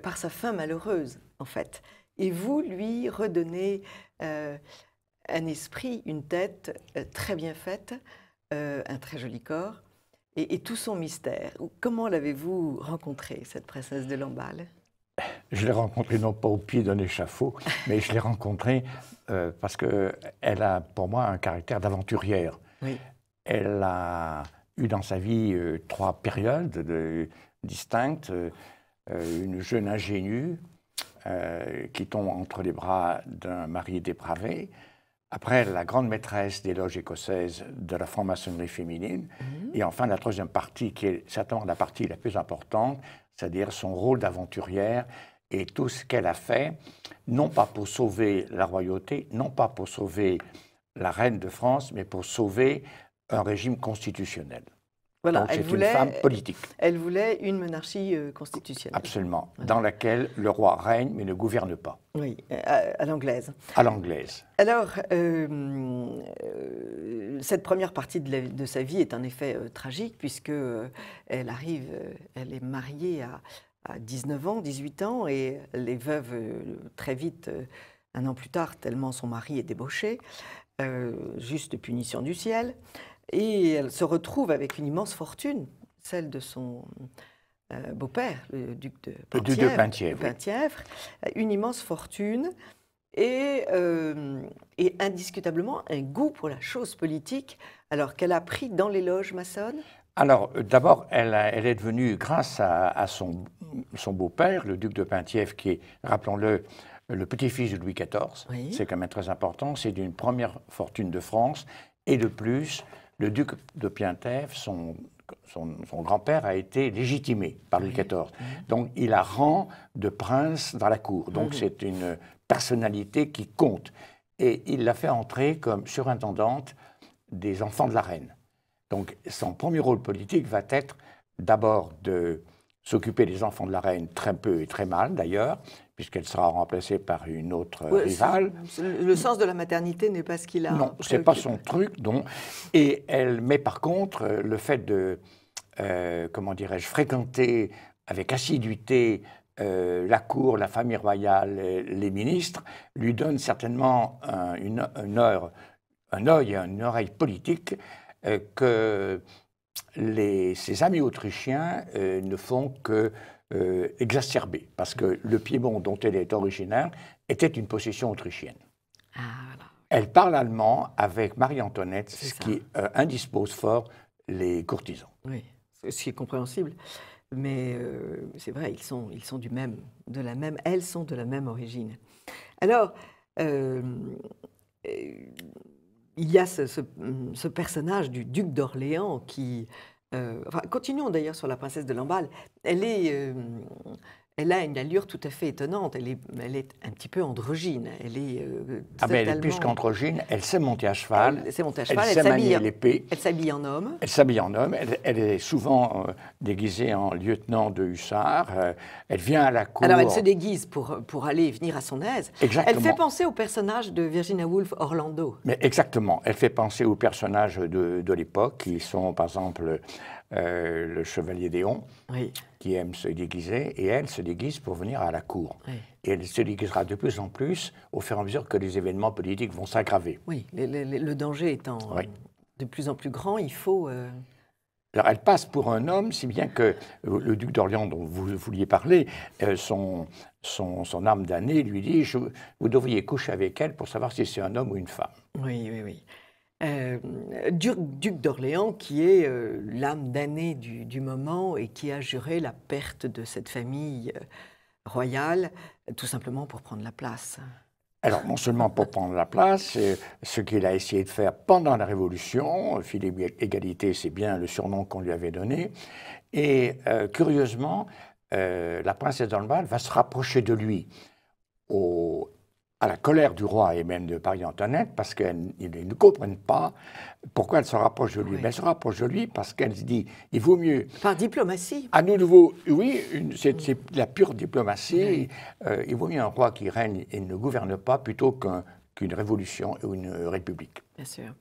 par sa fin malheureuse, en fait. Et vous lui redonnez un esprit, une tête très bien faite, un très joli corps, et tout son mystère. Comment l'avez-vous rencontrée, cette princesse de Lamballe? Je l'ai rencontrée non pas au pied d'un échafaud, mais je l'ai rencontrée parce qu'elle a pour moi un caractère d'aventurière. Oui. Elle a eu dans sa vie 3 périodes distinctes. Une jeune ingénue qui tombe entre les bras d'un mari dépravé. Après, la grande maîtresse des loges écossaises de la franc-maçonnerie féminine. Et enfin, la troisième partie, qui est certainement la partie la plus importante, c'est-à-dire son rôle d'aventurière et tout ce qu'elle a fait, non pas pour sauver la royauté, non pas pour sauver la reine de France, mais pour sauver un régime constitutionnel. Voilà, donc c'est une femme politique. Elle voulait une monarchie constitutionnelle. Absolument, voilà. Dans laquelle le roi règne mais ne gouverne pas. Oui, à l'anglaise. À l'anglaise. Alors, cette première partie de sa vie est en effet tragique, puisque elle est mariée à 19 ans, 18 ans, et elle est veuve très vite, un an plus tard, tellement son mari est débauché, juste punition du ciel. Et elle se retrouve avec une immense fortune, celle de son beau-père, le duc de Penthièvre, une immense fortune et indiscutablement un goût pour la chose politique, alors qu'elle a pris dans les loges maçonnes. Alors, d'abord, elle est devenue, grâce à son beau-père, le duc de Penthièvre, qui est, rappelons-le, le petit-fils de Louis XIV, oui. C'est quand même très important, c'est d'une première fortune de France, et de plus, le duc de Penthièvre, son grand-père, a été légitimé par Louis XIV. Donc, il a rang de prince dans la cour. Donc, c'est une personnalité qui compte. Et il l'a fait entrer comme surintendante des enfants de la reine. Donc, son premier rôle politique va être d'abord de s'occuper des enfants de la reine, très peu et très mal d'ailleurs, puisqu'elle sera remplacée par une autre rivale. Le sens de la maternité n'est pas ce qu'il a. Non, ce n'est pas son truc. Mais par contre, le fait de, comment dirais-je, fréquenter avec assiduité la cour, la famille royale, les ministres, lui donne certainement un œil et une oreille politique que ses amis autrichiens ne font que exacerbée, parce que le Piémont dont elle est originaire était une possession autrichienne. Ah, voilà. Elle parle allemand avec Marie-Antoinette, ce qui indispose fort les courtisans. Oui, ce qui est compréhensible, mais c'est vrai, elles sont de la même origine. Alors, il y a ce personnage du duc d'Orléans qui... continuons d'ailleurs sur la princesse de Lamballe. Elle elle a une allure tout à fait étonnante. Elle est un petit peu androgyne. Elle est mais elle est plus qu'androgyne. Elle sait monter à cheval. Elle sait monter à cheval. Elle sait manier l'épée. Elle s'habille en homme. Elle s'habille en homme. Elle est souvent déguisée en lieutenant de hussards. Elle vient à la cour. Alors, elle se déguise pour aller et venir à son aise. Exactement. Elle fait penser au personnage de Virginia Woolf, Orlando. Mais exactement. Elle fait penser aux personnages de l'époque, qui sont, par exemple, le chevalier d'Éon, oui. qui aime se déguiser, et elle se déguise pour venir à la cour. Oui. Et elle se déguisera de plus en plus au fur et à mesure que les événements politiques vont s'aggraver. Oui, le danger étant de plus en plus grand, il faut... Alors, elle passe pour un homme, si bien que le duc d'Orléans, dont vous vouliez parler, son âme damnée lui dit vous devriez coucher avec elle pour savoir si c'est un homme ou une femme. Oui, oui, oui. Duc d'Orléans, qui est l'âme damnée du moment et qui a juré la perte de cette famille royale, tout simplement pour prendre la place. Alors, non seulement pour prendre la place, ce qu'il a essayé de faire pendant la Révolution, Philippe Égalité, c'est bien le surnom qu'on lui avait donné, et curieusement, la princesse d'Orléans va se rapprocher de lui à la colère du roi et même de Marie-Antoinette, parce qu'ils ne comprennent pas pourquoi elle se rapproche de lui. Oui. Mais elle se rapproche de lui parce qu'elle se dit, il vaut mieux... Par diplomatie. À nouveau, oui, c'est la pure diplomatie. Oui. Il vaut mieux un roi qui règne et ne gouverne pas plutôt qu'une révolution ou une république. Bien sûr.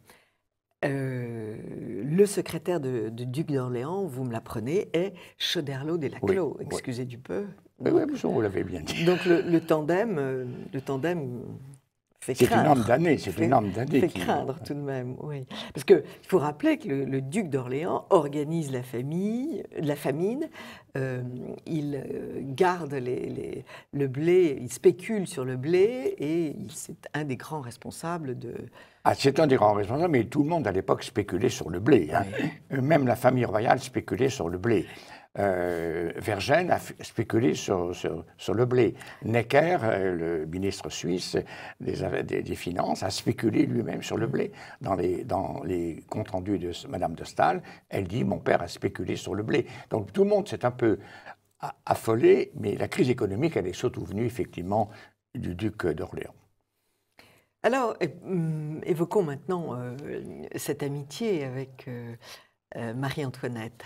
Le secrétaire du duc d'Orléans, vous me l'apprenez, est Choderlos des Laclos, oui, excusez du peu. Oui, vous l'avez bien dit. Donc le tandem fait craindre. C'est une âme damnée, c'est une âme damnée. Fait craindre tout de même, oui. Parce qu'il faut rappeler que le duc d'Orléans organise la famine, il garde le blé, il spécule sur le blé et c'est un des grands responsables de... Ah, c'est un des grands responsables, mais tout le monde à l'époque spéculait sur le blé. Hein. Oui. Même la famille royale spéculait sur le blé. Vergennes a spéculé sur le blé. Necker, le ministre suisse des Finances, a spéculé lui-même sur le blé. Dans les comptes rendus de Madame de Staël, elle dit « mon père a spéculé sur le blé ». Donc tout le monde s'est un peu affolé, mais la crise économique, elle est surtout venue effectivement du duc d'Orléans. Alors, évoquons maintenant cette amitié avec Marie-Antoinette.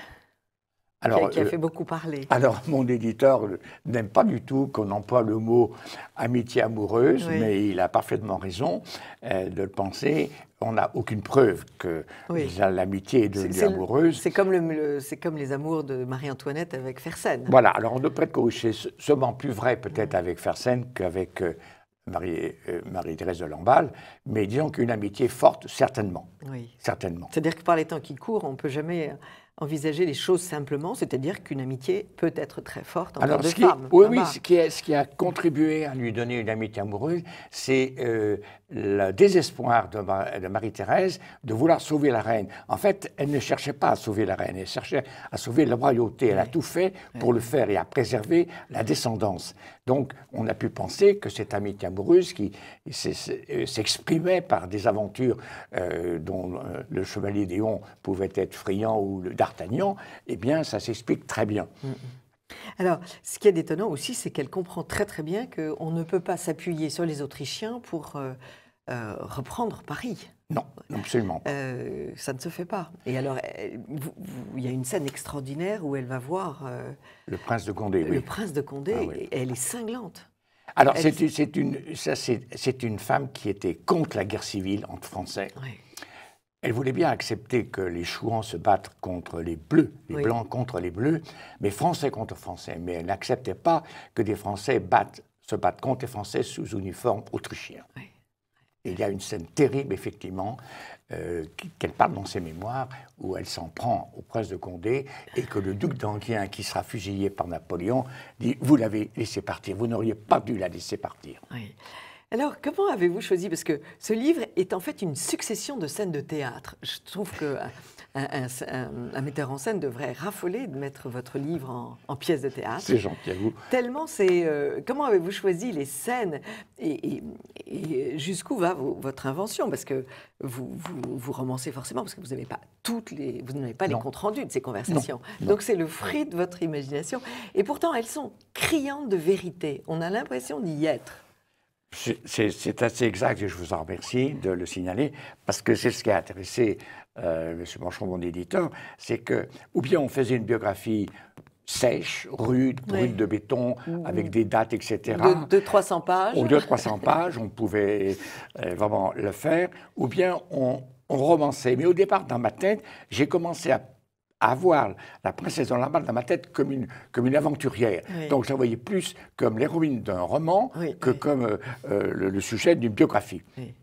Alors, qui a fait beaucoup parler. Alors, mon éditeur n'aime pas du tout qu'on emploie le mot amitié amoureuse, oui. Mais il a parfaitement raison de le penser. On n'a aucune preuve que l'amitié est devenue amoureuse. C'est comme les amours de Marie-Antoinette avec Fersen. Voilà, alors on ne peut être corriger. C'est seulement plus vrai peut-être avec Fersen qu'avec Marie-Thérèse de Lamballe, mais disons qu'une amitié forte, certainement. Oui. Certainement. C'est-à-dire que par les temps qui courent, on ne peut jamais envisager les choses simplement, c'est-à-dire qu'une amitié peut être très forte entre deux femmes. Oui, ce qui a contribué à lui donner une amitié amoureuse, c'est le désespoir de Marie-Thérèse de vouloir sauver la reine. En fait, elle ne cherchait pas à sauver la reine, elle cherchait à sauver la royauté. Elle a tout fait pour le faire et à préserver la descendance. Donc, on a pu penser que cette amitié amoureuse qui s'exprimait par des aventures dont le chevalier d'Éon pouvait être friand ou d'Artagnan, eh bien, ça s'explique très bien. Alors, ce qui est étonnant aussi, c'est qu'elle comprend très très bien qu'on ne peut pas s'appuyer sur les Autrichiens pour reprendre Paris. Non, absolument pas. Ça ne se fait pas. Et alors, il y a une scène extraordinaire où elle va voir... le prince de Condé, oui. Le prince de Condé, ah, oui. Et elle est cinglante. Alors, c'est une femme qui était contre la guerre civile entre Français. Oui. Elle voulait bien accepter que les Chouans se battent contre les Bleus, les Blancs contre les Bleus, mais Français contre Français. Mais elle n'acceptait pas que des Français se battent contre les Français sous uniforme autrichien. Oui. Et il y a une scène terrible, effectivement, qu'elle parle dans ses mémoires, où elle s'en prend au prince de Condé, et que le duc d'Enghien, qui sera fusillé par Napoléon, dit « Vous l'avez laissé partir, vous n'auriez pas dû la laisser partir. » Oui. Alors, comment avez-vous choisi? Parce que ce livre est en fait une succession de scènes de théâtre. Je trouve qu'un metteur en scène devrait raffoler de mettre votre livre en pièce de théâtre. C'est gentil à vous. Tellement c'est... comment avez-vous choisi les scènes et jusqu'où va votre invention? Parce que vous romancez forcément, parce que vous n'avez pas vous n'avez pas les comptes rendus de ces conversations. Non. Donc c'est le fruit de votre imagination. Et pourtant, elles sont criantes de vérité. On a l'impression d'y être. C'est assez exact et je vous en remercie de le signaler parce que c'est ce qui a intéressé M. Manchon, mon éditeur, c'est que, ou bien on faisait une biographie sèche, rude, brute de béton, avec des dates, etc. De 300 pages. Ou de 300 pages, on pouvait vraiment le faire, ou bien on romançait. Mais au départ, dans ma tête, j'ai commencé à avoir la princesse de l'emballe dans ma tête comme une aventurière. Oui. Donc je la voyais plus comme l'héroïne d'un roman que comme le sujet d'une biographie. Oui.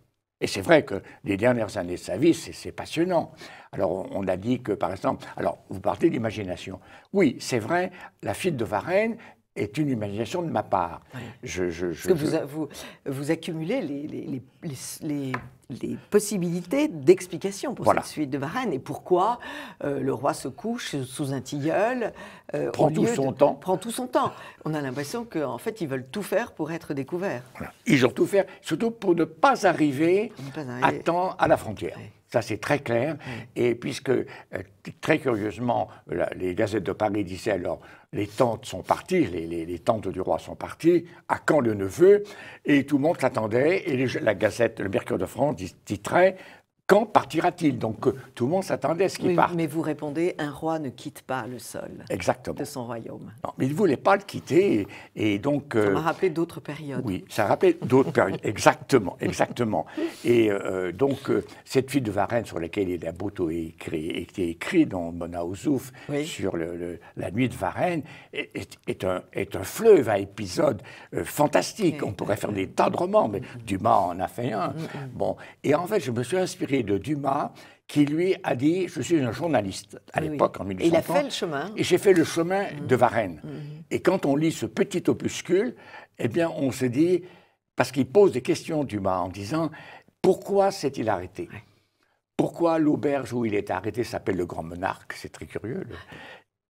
Et c'est vrai que les dernières années de sa vie, c'est passionnant. Alors on a dit que, par exemple, alors vous parlez d'imagination. Oui, c'est vrai, La Fille de Varennes est une imagination de ma part. Oui. Parce que vous accumulez les possibilités d'explication pour cette suite de Varennes et pourquoi le roi se couche sous un tilleul. Prend tout son temps. Prend tout son temps. On a l'impression qu'en fait, ils veulent tout faire pour être découverts. Voilà. Ils ont tout fait, surtout pour ne pas arriver à temps à la frontière. Oui. Ça, c'est très clair. Oui. Et puisque, très curieusement, les gazettes de Paris disaient alors, les tantes sont parties, les tantes du roi sont parties, à quand le neveu? Et tout le monde s'attendait, et la gazette, le Mercure de France, titrait « Quand partira-t-il » Donc tout le monde s'attendait à ce qu'il parte. Mais vous répondez « Un roi ne quitte pas le sol de son royaume ». Non, mais il ne voulait pas le quitter, et donc... Ça m'a rappelé d'autres périodes. Oui, ça rappelle d'autres périodes, exactement, exactement. Et donc, cette Fille de Varennes, sur laquelle il a beaucoup été écrit dans Mona Ouzouf, sur la nuit de Varennes, est un fleuve à épisodes fantastiques. On pourrait faire des tas de romans, mais Dumas en a fait un. Bon, et en fait, je me suis inspiré de Dumas, qui lui a dit « Je suis un journaliste » à l'époque, en 1800. Et il a fait le chemin. Et j'ai fait le chemin de Varennes. Et quand on lit ce petit opuscule, eh bien, on se dit, parce qu'il pose des questions, Dumas, en disant « Pourquoi s'est-il arrêté ? Pourquoi l'auberge où il est arrêté s'appelle le Grand Monarque ?» C'est très curieux.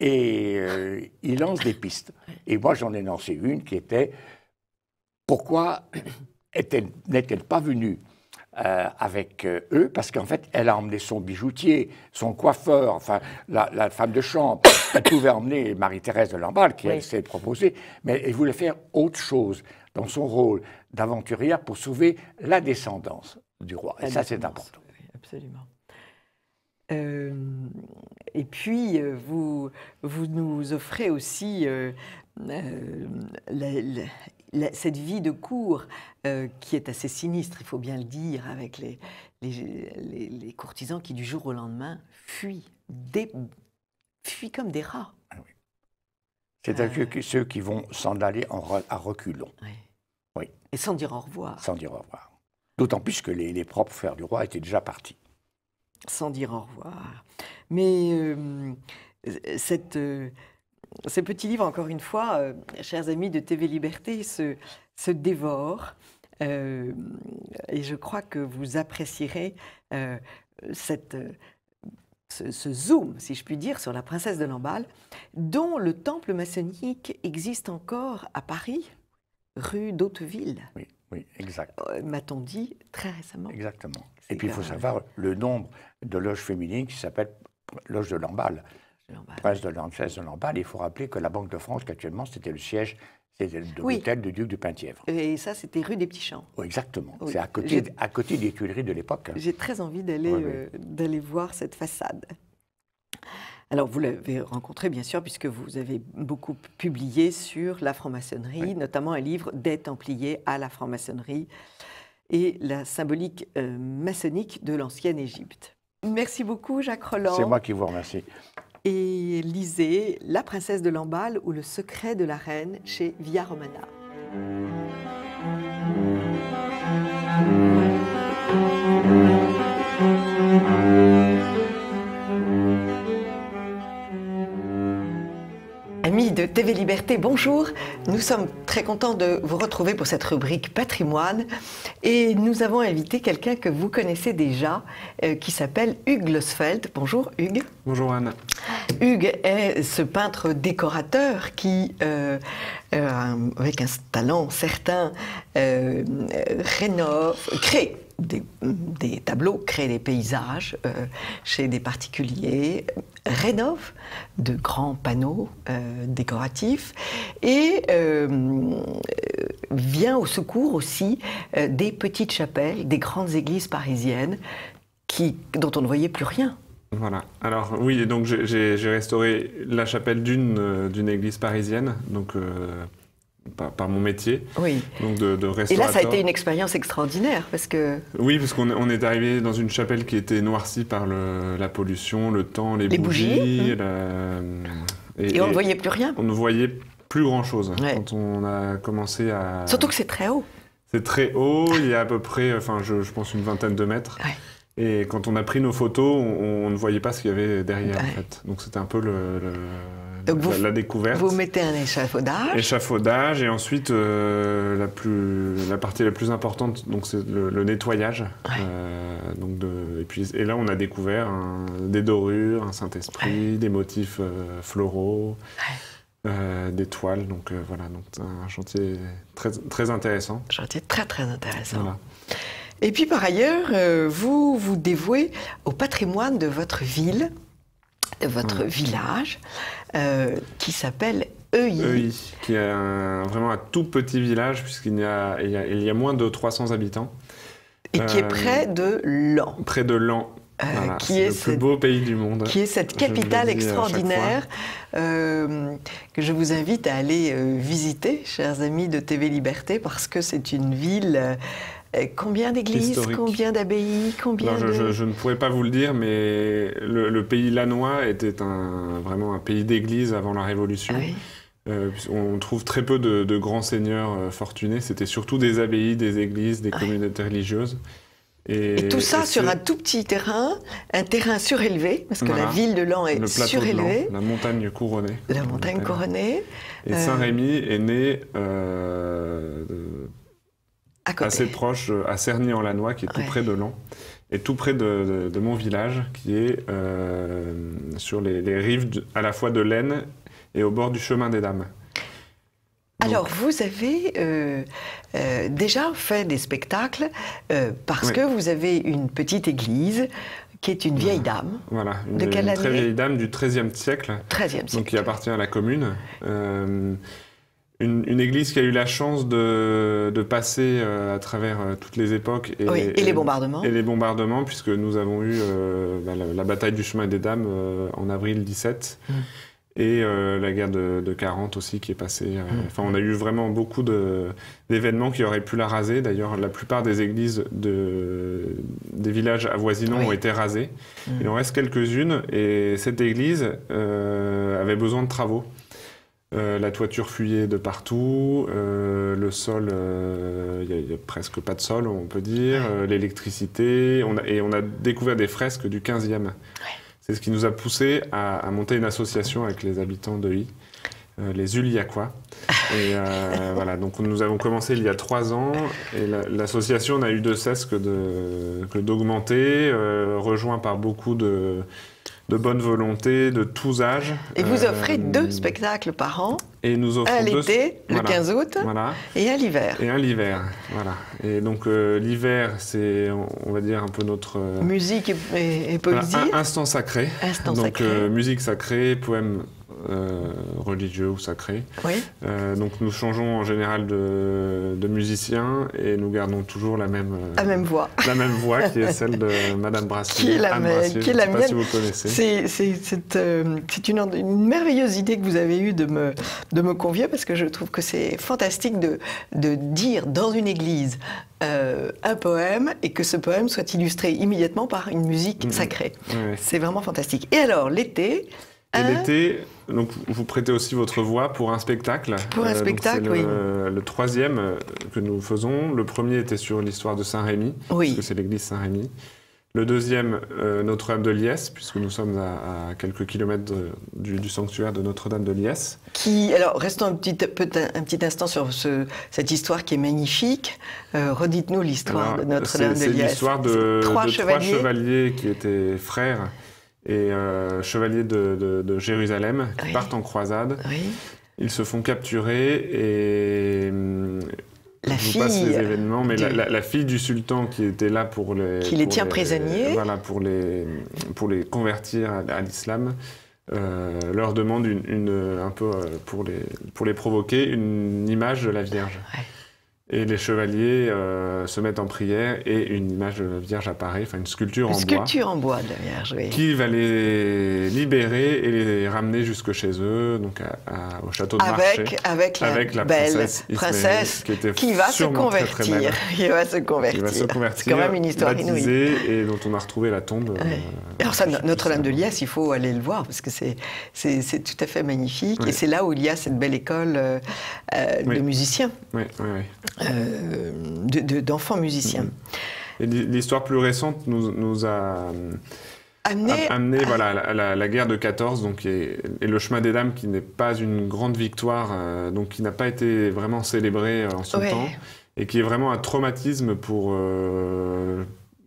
Et il lance des pistes. Et moi, j'en ai lancé une qui était « Pourquoi n'est-elle pas venue avec eux, parce qu'en fait, elle a emmené son bijoutier, son coiffeur, enfin, la femme de chambre. Elle pouvait emmener Marie-Thérèse de Lamballe, qui elle s'est proposée, mais elle voulait faire autre chose dans son rôle d'aventurière pour sauver la descendance du roi. Et ça, c'est important. Oui, absolument. Et puis, vous nous offrez aussi cette vie de cour qui est assez sinistre, il faut bien le dire, avec les courtisans qui, du jour au lendemain, fuient comme des rats. Oui. C'est-à-dire ceux qui vont s'en aller à reculons. Oui. Et sans dire au revoir. Sans dire au revoir. D'autant plus que les propres frères du roi étaient déjà partis. Sans dire au revoir. Mais ces petits livres, encore une fois, chers amis de TV Liberté, se dévorent. Et je crois que vous apprécierez ce zoom, si je puis dire, sur la princesse de Lamballe, dont le temple maçonnique existe encore à Paris, rue d'Hauteville. Oui. Oui, exact. M'a-t-on dit très récemment. Exactement. Et puis il faut savoir le nombre de loges féminines qui s'appellent loge de Lamballe. Prince de Lamballe. Il faut rappeler que la Banque de France, qu'actuellement, c'était le siège de l'hôtel du duc de Penthièvre. Et ça, c'était rue des Petits Champs. Oui, exactement. Oui. C'est à côté des Tuileries de l'époque. J'ai très envie d'aller voir cette façade. Alors, vous l'avez rencontré, bien sûr, puisque vous avez beaucoup publié sur la franc-maçonnerie, notamment un livre des Templiers à la franc-maçonnerie et la symbolique maçonnique de l'ancienne Égypte. Merci beaucoup, Jacques Rolland. C'est moi qui vous remercie. Et lisez La princesse de Lamballe ou Le secret de la reine chez Via Romana. Amis de TV Liberté, bonjour. Nous sommes très contents de vous retrouver pour cette rubrique patrimoine et nous avons invité quelqu'un que vous connaissez déjà qui s'appelle Hugues Losfeld. Bonjour Hugues. Bonjour Anne. Hugues est ce peintre décorateur qui, avec un talent certain, crée des tableaux, crée des paysages chez des particuliers, rénove de grands panneaux décoratifs et vient au secours aussi des petites chapelles, des grandes églises parisiennes dont on ne voyait plus rien. Voilà. Alors oui, donc j'ai restauré la chapelle d'une église parisienne, donc par mon métier. Oui. Donc de restaurateur. Et là, ça a été une expérience extraordinaire parce que. Oui, parce qu'on est arrivé dans une chapelle qui était noircie par la pollution, le temps, les bougies. Et on ne voyait plus rien. On ne voyait plus grand-chose quand on a commencé à. Surtout que c'est très haut. C'est très haut. Il y a à peu près, je pense, une vingtaine de mètres. Ouais. Et quand on a pris nos photos, on ne voyait pas ce qu'il y avait derrière, en fait. Donc c'était un peu la découverte. Vous mettez un échafaudage. Échafaudage, et ensuite, la partie la plus importante, donc c'est le nettoyage. Ouais. Et là, on a découvert des dorures, un Saint-Esprit, des motifs floraux, des toiles. Donc voilà, donc c'est un chantier très, très intéressant. Un chantier très, très intéressant. Voilà. Et puis par ailleurs, vous vous dévouez au patrimoine de votre ville, de votre village, qui s'appelle Heuilly. Heuilly, qui est vraiment un tout petit village, puisqu'il y a moins de 300 habitants. Et qui est près de Laon. Près de Laon. Voilà, qui est le plus beau pays du monde. Qui est cette capitale extraordinaire que je vous invite à aller visiter, chers amis de TV Liberté, parce que c'est une ville... Combien d'églises, combien d'abbayes, je ne pourrais pas vous le dire, mais le pays lanois était vraiment un pays d'églises avant la Révolution. Ah oui. On trouve très peu de grands seigneurs fortunés. C'était surtout des abbayes, des églises, des communautés religieuses. Et tout ça sur un tout petit terrain, un terrain surélevé, parce que la ville de Laon est surélevée. La montagne couronnée. La montagne couronnée. Et Saint-Rémy est né... assez proche, à Cerny-en-Lannoy, qui est tout près de Laon, et tout près de mon village, qui est sur les rives à la fois de l'Aisne et au bord du chemin des Dames. Alors, vous avez déjà fait des spectacles parce que vous avez une petite église qui est une vieille dame. Voilà, une très vieille dame du XIIIe siècle, donc qui appartient à la commune. Une église qui a eu la chance de passer à travers toutes les époques et les bombardements. Et les bombardements, puisque nous avons eu la bataille du chemin des Dames en avril 17 et la guerre de 40 aussi qui est passée. Enfin, on a eu vraiment beaucoup d'événements qui auraient pu la raser. D'ailleurs, la plupart des églises des villages avoisinants ont été rasées. Il en reste quelques-unes et cette église avait besoin de travaux. La toiture fuyait de partout, le sol, il n'y a presque pas de sol, on peut dire, l'électricité, on a découvert des fresques du 15e. Ouais. C'est ce qui nous a poussé à monter une association avec les habitants de Heuilly, les Uliacois. Et voilà, donc nous avons commencé il y a 3 ans, et l'association n'a eu de cesse que d'augmenter, rejoint par beaucoup de bonne volonté, de tous âges. Et vous offrez 2 spectacles par an. Et nous offrons un l'été, le 15 août, et un l'hiver. Et un l'hiver, voilà. Et donc l'hiver, c'est, on va dire, un peu notre... musique et poésie. Voilà, instant sacré. Instant sacré. Musique sacrée, poèmes religieux ou sacrés. Oui. Donc nous changeons en général de musicien et nous gardons toujours la même voix. La même voix qui est celle de Madame Brassier. Qui est la mienne. Je ne sais pas si vous connaissez. C'est une merveilleuse idée que vous avez eue de me convier, parce que je trouve que c'est fantastique de dire dans une église un poème et que ce poème soit illustré immédiatement par une musique sacrée. Oui. C'est vraiment fantastique. Et alors, l'été... Et l'été, donc vous prêtez aussi votre voix pour un spectacle. Pour un spectacle, oui. Le 3e que nous faisons. Le premier était sur l'histoire de Saint-Rémy, parce que c'est l'église Saint-Rémy. Le deuxième, Notre-Dame de Liesse, puisque nous sommes à quelques kilomètres du sanctuaire de Notre-Dame de Liesse. Alors, restons un petit instant sur cette histoire qui est magnifique. Redites-nous l'histoire de Notre-Dame de Liesse. C'est l'histoire de trois chevaliers qui étaient frères et chevaliers de Jérusalem, qui partent en croisade. Oui. Ils se font capturer et... Je vous passe les événements, mais la fille du sultan qui était là pour les... Qui les tient prisonniers. Voilà, pour les convertir à l'islam, leur demande un peu, pour les provoquer, une image de la Vierge. Ouais. Et les chevaliers se mettent en prière et une image de la Vierge apparaît, enfin une sculpture en bois. Une sculpture en bois de la Vierge, oui. Qui va les libérer et les ramener jusque chez eux, donc au château de Marché. Avec la belle princesse qui va se convertir. Qui va se convertir. C'est quand même une histoire inouïe. Et dont on a retrouvé la tombe. Alors ça, Notre-Dame de Liesse, il faut aller le voir parce que c'est tout à fait magnifique. Oui. Et c'est là où il y a cette belle école de musiciens. Oui, oui, oui. D'enfants musiciens. Et l'histoire plus récente nous a amené voilà, à la guerre de 14, donc, et le chemin des dames qui n'est pas une grande victoire, donc qui n'a pas été vraiment célébré en son temps, et qui est vraiment un traumatisme pour...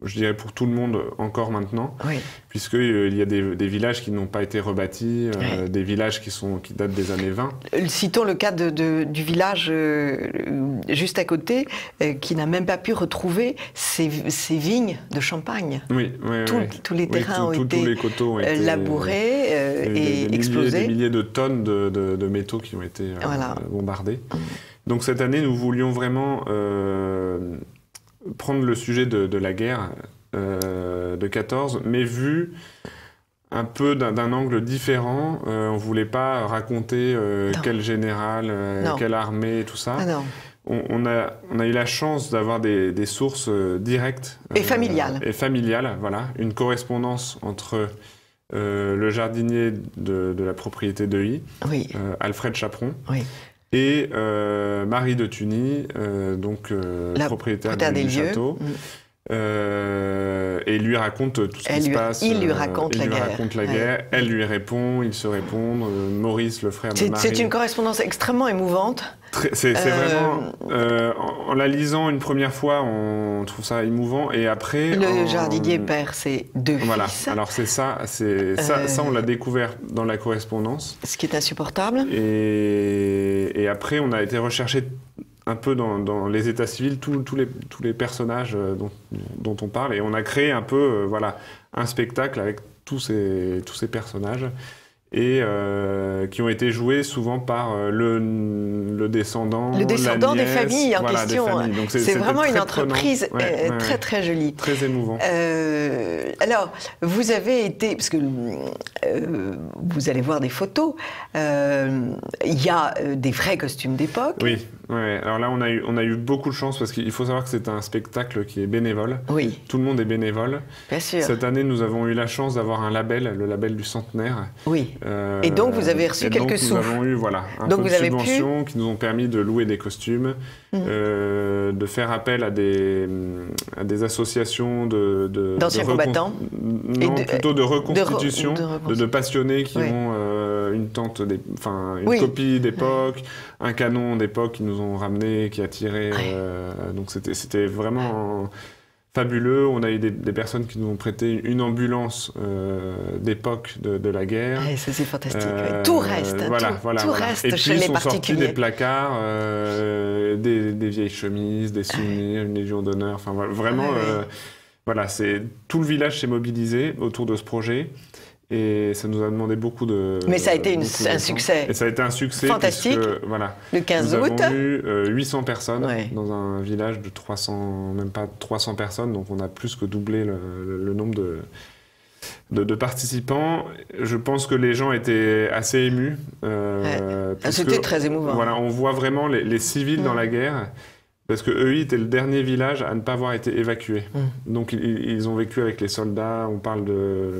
je dirais pour tout le monde encore maintenant, puisqu'il y a des villages qui n'ont pas été rebâtis, des villages qui datent des années 20. Citons le cas du village juste à côté, qui n'a même pas pu retrouver ses vignes de champagne. Oui, tous les terrains ont été labourés et explosés. Des milliers de tonnes de métaux qui ont été bombardés. Donc cette année, nous voulions vraiment... prendre le sujet de la guerre de 14, mais vu un peu d'un angle différent. On ne voulait pas raconter quel général, quelle armée, tout ça. On a eu la chance d'avoir des sources directes. Et familiales. Voilà. Une correspondance entre le jardinier de la propriété de Huy, Alfred Chaperon, et Marie de Tuny, donc propriétaire du château, et lui raconte tout ce qui se passe. Il lui raconte la guerre. Elle lui répond, ils se répondent. Maurice, le frère de Marie. C'est une correspondance extrêmement émouvante. C'est vraiment... en la lisant une première fois, on trouve ça émouvant, et après... Le jardinier perd ses deux fils. Alors c'est ça, on l'a découvert dans la correspondance. Ce qui est insupportable. Et après, on a été rechercher un peu dans les états civils tous les personnages dont on parle, et on a créé un peu un spectacle avec tous ces personnages, et qui ont été joués souvent par le descendant, le descendant la nièce, des familles en question. C'est vraiment une entreprise très très jolie. Très émouvant. Alors, vous avez été, parce que vous allez voir des photos, il y a des vrais costumes d'époque. Oui. Alors là, on a eu beaucoup de chance, parce qu'il faut savoir que c'est un spectacle qui est bénévole. Oui. Tout le monde est bénévole. Bien sûr. Cette année, nous avons eu la chance d'avoir un label, le label du centenaire. Oui. Et donc, vous avez reçu quelques sous. Nous avons eu un peu de subventions qui nous ont permis de louer des costumes, de faire appel à des associations d'anciens combattants. Non, plutôt de reconstitution, de passionnés qui ont une copie d'époque, un canon d'époque qui nous ont ramené, qui a tiré. Donc c'était vraiment fabuleux. On a eu des personnes qui nous ont prêté une ambulance d'époque de la guerre. Ça c'est fantastique. Tout reste. Tout reste. Et puis chez les sont sortis particuliers. des placards, des vieilles chemises, des souvenirs, une légion d'honneur. Enfin vraiment, tout le village s'est mobilisé autour de ce projet. Et ça nous a demandé beaucoup de... Mais ça a été un succès. Et ça a été un succès fantastique. Puisque, le 15 août. Nous avons eu 800 personnes dans un village de 300, même pas 300 personnes. Donc on a plus que doublé le nombre de participants. Je pense que les gens étaient assez émus. C'était très émouvant. On voit vraiment les civils dans la guerre. Parce que Heuilly était le dernier village à ne pas avoir été évacué. Donc ils ont vécu avec les soldats. On parle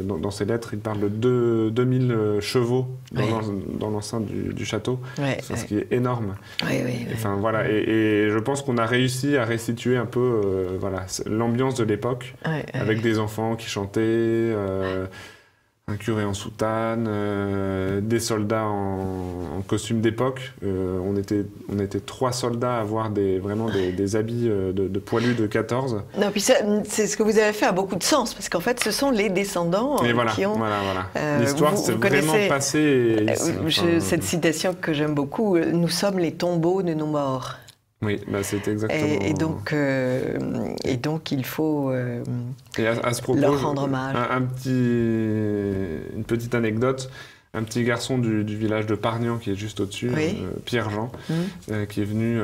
dans ces lettres, il parle de 2000 chevaux dans l'enceinte du château, ce qui est énorme. Enfin, voilà, et je pense qu'on a réussi à restituer un peu voilà, l'ambiance de l'époque, avec des enfants qui chantaient, un curé en soutane, des soldats en costume d'époque. On était 3 soldats à avoir vraiment des habits de poilus de 14. Non, puis c'est ce que vous avez fait a beaucoup de sens, parce qu'en fait, ce sont les descendants qui ont... Voilà. L'histoire s'est vraiment passée. Cette citation que j'aime beaucoup, « Nous sommes les tombeaux de nos morts ». Oui, bah c'est exactement... Et donc il faut à ce propos, leur rendre hommage. Une petite anecdote. Un petit garçon du village de Pargnan, qui est juste au-dessus, Pierre-Jean, qui est venu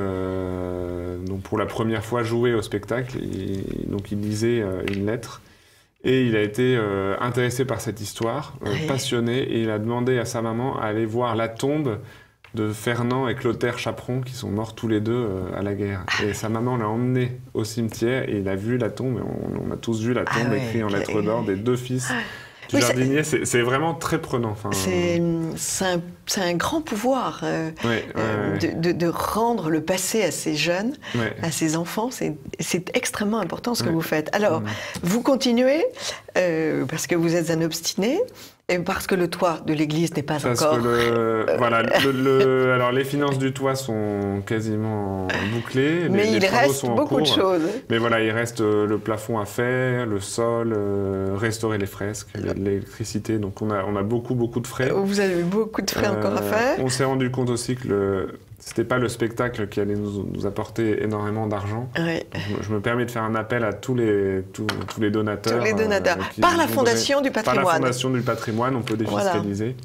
donc pour la première fois jouer au spectacle. Donc il lisait une lettre. Et il a été intéressé par cette histoire, passionné, et il a demandé à sa maman à aller voir la tombe de Fernand et Clotaire Chaperon, qui sont morts tous les deux à la guerre. Et sa maman l'a emmené au cimetière et il a vu la tombe, et on a tous vu la tombe écrite en lettres d'or des 2 fils du jardinier. C'est vraiment très prenant. Enfin, c'est un grand pouvoir de rendre le passé à ces jeunes, à ces enfants. C'est extrêmement important ce que vous faites. Alors, vous continuez, parce que vous êtes un obstiné, et parce que le toit de l'église n'est pas encore... Alors les finances du toit sont quasiment bouclées. Mais il reste beaucoup de choses. Mais voilà, il reste le plafond à faire, le sol, restaurer les fresques, l'électricité. Donc on a beaucoup de frais. Vous avez beaucoup de frais encore à faire. On s'est rendu compte aussi que c'était pas le spectacle qui allait nous apporter énormément d'argent. Je me permets de faire un appel à tous les donateurs. Tous les donateurs. Par la Fondation du patrimoine. Par la Fondation du patrimoine, on peut défiscaliser.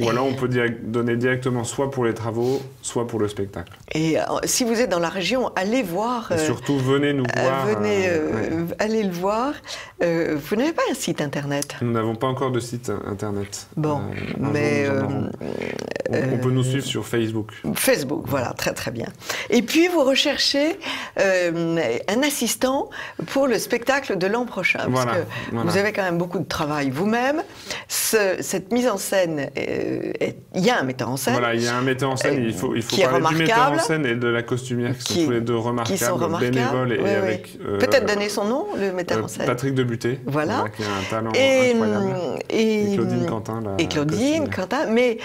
Ou alors on peut donner directement soit pour les travaux, soit pour le spectacle. Et si vous êtes dans la région, allez voir. Et surtout, venez nous voir. Allez le voir. Vous n'avez pas un site internet? Nous n'avons pas encore de site internet. Bon, mais... on peut nous suivre sur Facebook. Facebook, voilà, très très bien. Et puis vous recherchez un assistant pour le spectacle de l'an prochain. Parce que vous avez quand même beaucoup de travail vous-même. Cette mise en scène... il y a un metteur en scène. Voilà, il y a un metteur en scène. Il faut parler du metteur en scène et de la costumière, qui sont tous les deux remarquables, bénévoles et avec... Peut-être donner son nom, le metteur en scène. Patrick Debuté, voilà. Qui a un talent incroyable. Et Claudine Quentin. Mais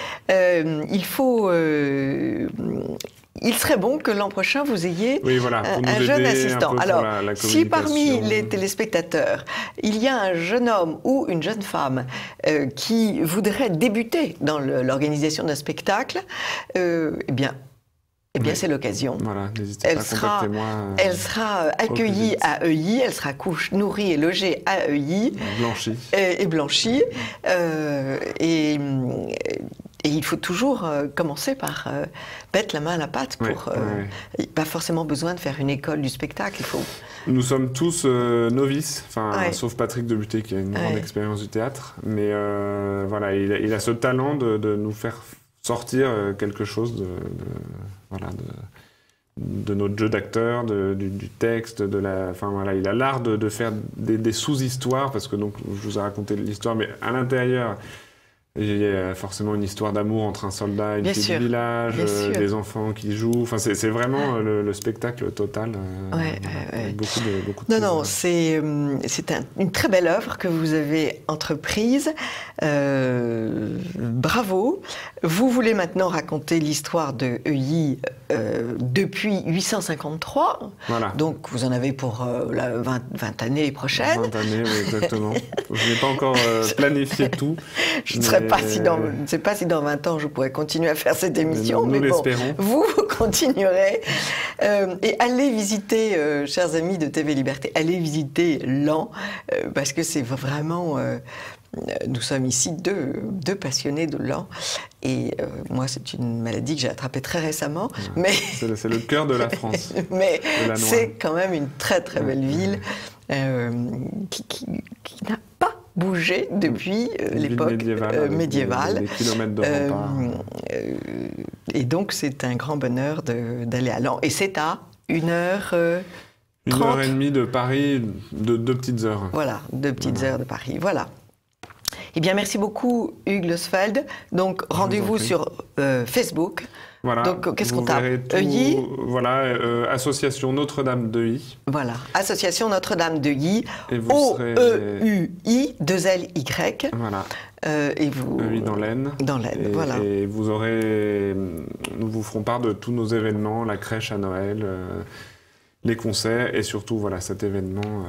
il serait bon que l'an prochain, vous ayez un jeune assistant. Alors, si parmi les téléspectateurs, il y a un jeune homme ou une jeune femme qui voudrait débuter dans l'organisation d'un spectacle, eh bien, c'est l'occasion. Voilà, n'hésitez pas à contacter moi. Elle sera accueillie à Heuilly, elle sera nourrie et logée à Heuilly. Blanchie. Et blanchie. Et il faut toujours commencer par mettre la main à la pâte. Pas forcément besoin de faire une école du spectacle. Nous sommes tous novices, sauf Patrick Debuté qui a une grande expérience du théâtre. Mais voilà, il a ce talent de nous faire sortir quelque chose de notre jeu d'acteur, du texte, il a l'art de faire des sous-histoires, parce que donc, je vous ai raconté l'histoire, mais à l'intérieur, il y a forcément une histoire d'amour entre un soldat et une fille du village, des enfants qui jouent. Enfin, c'est vraiment le spectacle total. Avec beaucoup de Non, c'est une très belle œuvre que vous avez entreprise. Bravo. Vous voulez maintenant raconter l'histoire de Heuilly depuis 853. Voilà. Donc, vous en avez pour la 20 années prochaines. 20 années, oui, exactement. Je n'ai pas encore planifié tout. Je ne sais pas si dans 20 ans je pourrais continuer à faire cette émission, mais bon, vous continuerez. Et allez visiter, chers amis de TV Liberté, allez visiter l'an, parce que c'est vraiment... nous sommes ici deux passionnés de l'an. Et moi, c'est une maladie que j'ai attrapée très récemment. Mais c'est le cœur de la France. Mais c'est quand même une très très belle ville qui n'a pas bougé depuis l'époque médiévale. Des kilomètres de remparts. Et donc, c'est un grand bonheur d'aller à Laon. Et c'est à 1h30. 1h30 de Paris, de 2 petites heures. Voilà, 2 petites heures de Paris. Voilà. Eh bien, merci beaucoup, Hugues Losfeld. Donc, rendez-vous sur Facebook. Voilà. Donc, qu'est-ce qu'on tape? EI. Voilà, Association Notre-Dame de I. Voilà, Association Notre-Dame de I. O-E-U-I, 2-L-Y. Voilà. Et vous... EI dans l'Aisne. Dans l'Aisne, voilà. Et vous aurez... Nous vous ferons part de tous nos événements, la crèche à Noël, les concerts et surtout, voilà, cet événement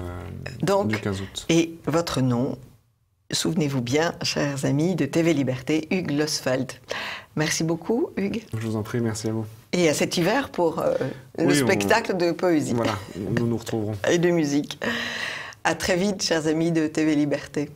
du 15 août. Et votre nom, souvenez-vous bien, chers amis de TV Liberté, Hugues Losfeld. Merci beaucoup, Hugues. Je vous en prie, merci à vous. Et à cet hiver pour le spectacle de poésie. Voilà, nous nous retrouverons. Et de musique. À très vite, chers amis de TV Liberté.